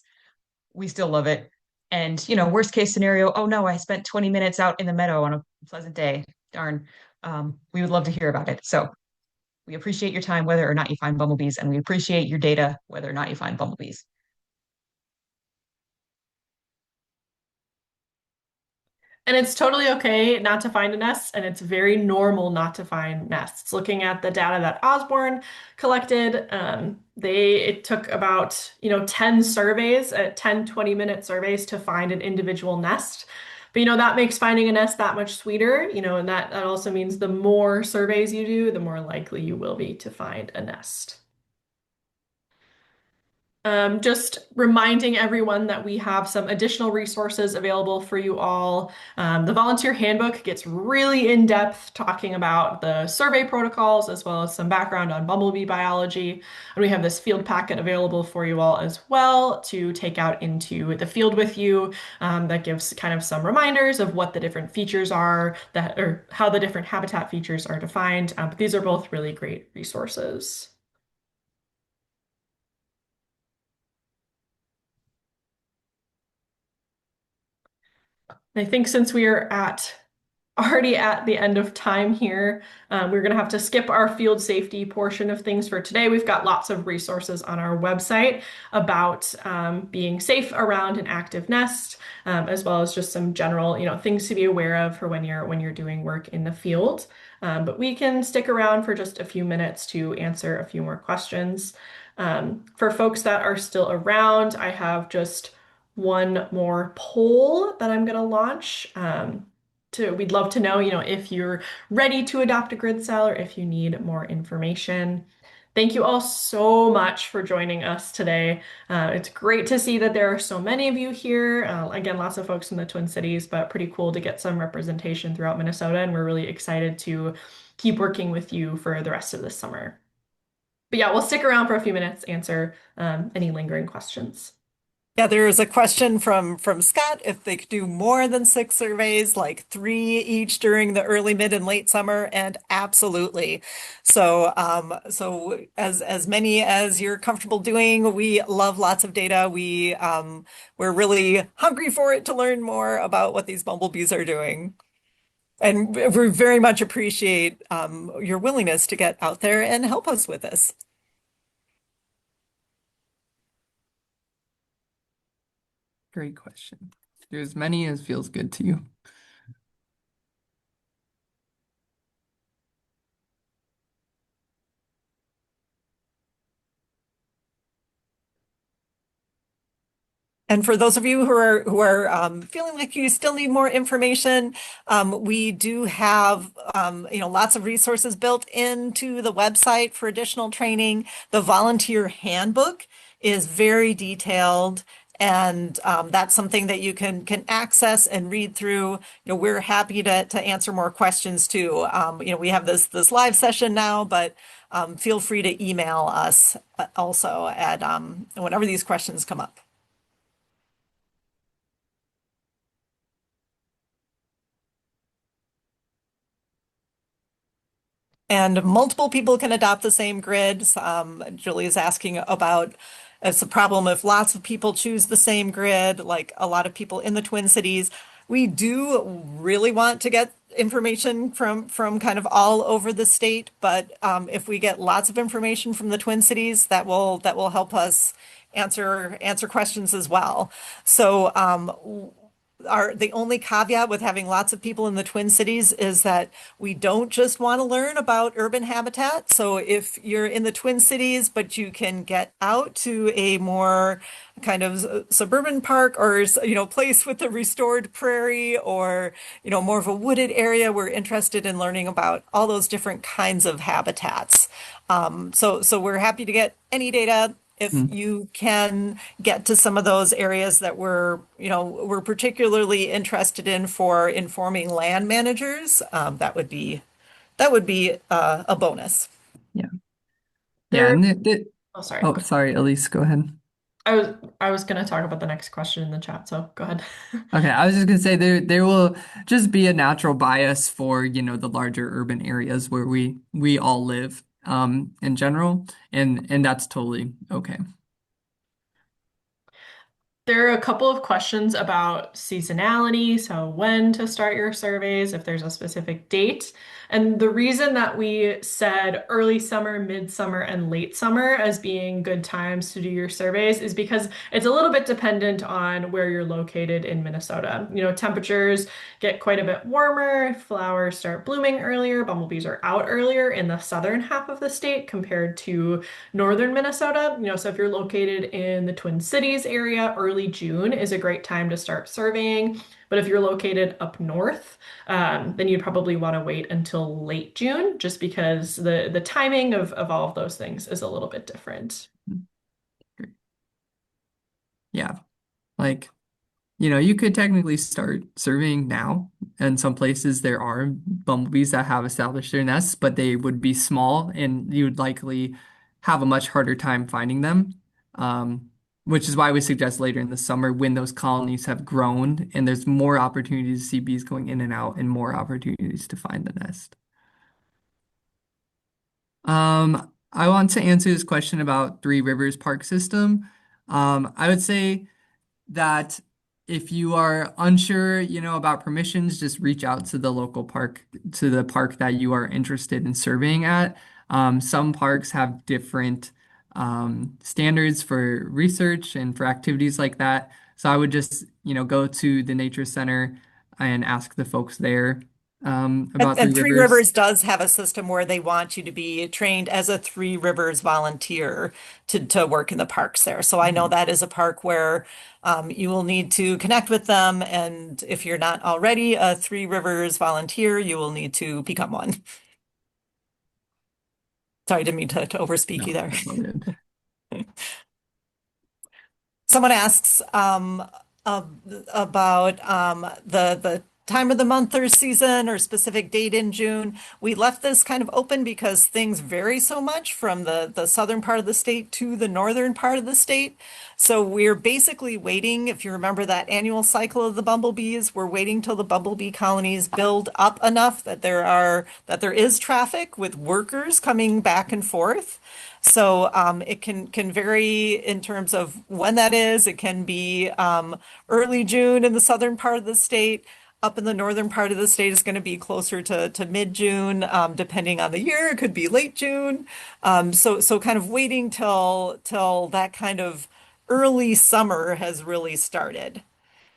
We still love it. And, worst case scenario, oh no, I spent 20 minutes out in the meadow on a pleasant day. Darn. We would love to hear about it. So we appreciate your time, whether or not you find bumblebees, and we appreciate your data, whether or not you find bumblebees. And it's totally okay not to find a nest, and it's very normal not to find nests. Looking at the data that Osborne collected, it took about, 10 surveys, 10, 20-minute surveys to find an individual nest. But that makes finding a nest that much sweeter, and that also means the more surveys you do, the more likely you will be to find a nest. Just reminding everyone that we have some additional resources available for you all. The volunteer handbook gets really in depth talking about the survey protocols as well as some background on bumblebee biology. And we have this field packet available for you all as well to take out into the field with you. That gives kind of some reminders of what the different features are or how the different habitat features are defined. But these are both really great resources. I think since we are already at the end of time here, we're going to have to skip our field safety portion of things for today. We've got lots of resources on our website about being safe around an active nest, as well as just some general, things to be aware of for when you're doing work in the field. But we can stick around for just a few minutes to answer a few more questions. For folks that are still around, I have just one more poll that I'm going to launch. We'd love to know, if you're ready to adopt a grid cell or if you need more information. Thank you all so much for joining us today. It's great to see that there are so many of you here. Again, lots of folks in the Twin Cities, but pretty cool to get some representation throughout Minnesota. And we're really excited to keep working with you for the rest of this summer. But yeah, we'll stick around for a few minutes, answer any lingering questions. Yeah, there is a question from Scott if they could do more than 6 surveys, like 3 each during the early, mid, and late summer, and absolutely. So as many as you're comfortable doing, we love lots of data. We're really hungry for it to learn more about what these bumblebees are doing. And we very much appreciate your willingness to get out there and help us with this. Great question. Do as many as feels good to you. And for those of you who are feeling like you still need more information, we do have lots of resources built into the website for additional training. The volunteer handbook is very detailed And that's something that you can access and read through. We're happy to answer more questions too. We have this live session now, but feel free to email us also at whenever these questions come up. And multiple people can adopt the same grids. Julie is asking about it's a problem if lots of people choose the same grid, like a lot of people in the Twin Cities. We do really want to get information from kind of all over the state, but if we get lots of information from the Twin Cities, that will help us answer questions as well. So the only caveat with having lots of people in the Twin Cities is that we don't just want to learn about urban habitat. So if you're in the Twin Cities, but you can get out to a more kind of suburban park or place with a restored prairie or more of a wooded area, we're interested in learning about all those different kinds of habitats. So we're happy to get any data if Mm. you can get to some of those areas that we're particularly interested in for informing land managers, that would be a bonus. Yeah. Yeah. There, And oh, sorry. oh, sorry, Elise, go ahead. I was going to talk about the next question in the chat, so go ahead. Okay, I was just gonna say there will just be a natural bias for, the larger urban areas where we all live in general, and that's totally okay. There are a couple of questions about seasonality, so when to start your surveys, if there's a specific date. And the reason that we said early summer, midsummer, and late summer as being good times to do your surveys is because it's a little bit dependent on where you're located in Minnesota. Temperatures get quite a bit warmer, flowers start blooming earlier, bumblebees are out earlier in the southern half of the state compared to northern Minnesota. So if you're located in the Twin Cities area, early June is a great time to start surveying. But if you're located up north, then you'd probably want to wait until late June, just because the timing of all of those things is a little bit different. Yeah, like you could technically start surveying now. In some places, there are bumblebees that have established their nests, but they would be small, and you would likely have a much harder time finding them. Um, which is why we suggest later in the summer when those colonies have grown and there's more opportunities to see bees going in and out and more opportunities to find the nest. I want to answer this question about Three Rivers Park System. I would say that if you are unsure, about permissions, just reach out to the local park, to the park that you are interested in surveying at. Some parks have different standards for research and for activities like that. So I would just, go to the nature center and ask the folks there And, about Three and Three Rivers. Rivers does have a system where they want you to be trained as a Three Rivers volunteer to work in the parks there. So I know Mhm. that is a park where you will need to connect with them. And if you're not already a Three Rivers volunteer, you will need to become one. Sorry, didn't mean to overspeak you No, there. that's all good. Someone asks about the time of the month or season or specific date in June. We left this kind of open because things vary so much from the southern part of the state to the northern part of the state. So we're basically waiting, if you remember that annual cycle of the bumblebees, we're waiting till the bumblebee colonies build up enough that there is traffic with workers coming back and forth. So it can vary in terms of when that is. It can be early June in the southern part of the state. Up in the northern part of the state is going to be closer to mid-June, depending on the year. It could be late June. So kind of waiting till that kind of early summer has really started,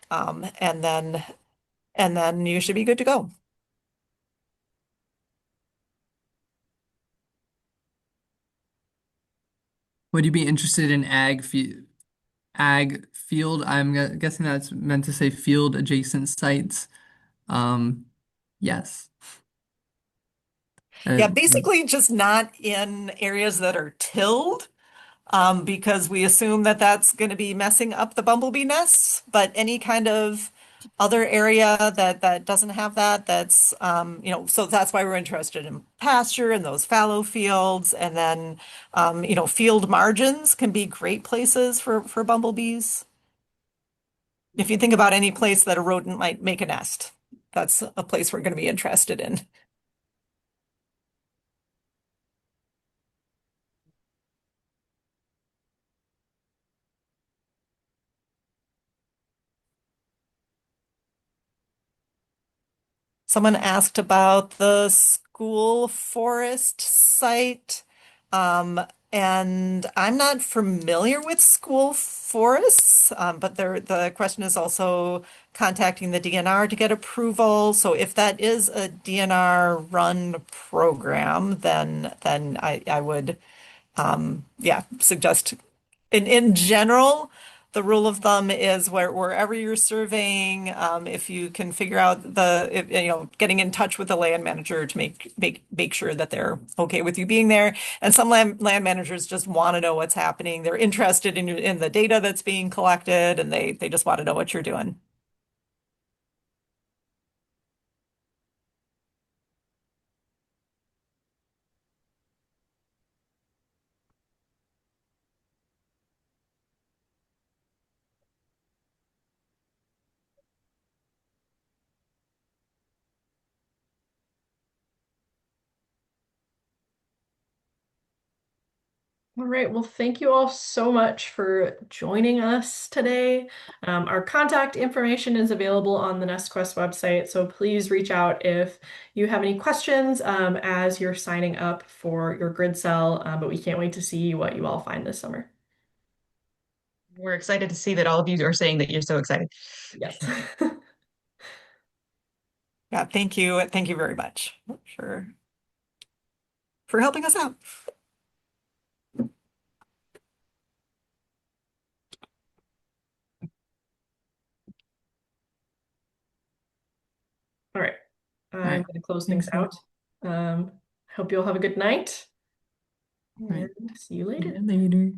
and then you should be good to go. Would you be interested in ag field? I'm guessing that's meant to say field adjacent sites. Um, yes. Uh, Yeah, basically just not in areas that are tilled. because we assume that that's going to be messing up the bumblebee nests. But any kind of other area that doesn't have that, that's so that's why we're interested in pasture and those fallow fields, and then field margins can be great places for bumblebees. If you think about any place that a rodent might make a nest, that's a place we're going to be interested in. Someone asked about the school forest site. Um, and I'm not familiar with school forests, but the question is also contacting the DNR to get approval. So if that is a DNR run program, then I would yeah, suggest in general, the rule of thumb is wherever you're surveying, if you can figure out getting in touch with the land manager to make sure that they're okay with you being there. And some land managers just want to know what's happening. They're interested in the data that's being collected, and they just want to know what you're doing. All right. Well, thank you all so much for joining us today. Our contact information is available on the NestQuest website, so please reach out if you have any questions as you're signing up for your grid cell. But we can't wait to see what you all find this summer. We're excited to see that all of you are saying that you're so excited. Yes. Yeah, thank you. Thank you very much for helping us out. All right. All I'm right. going to close things Thanks. out. Hope you all have a good night All right. and see you See later. you later.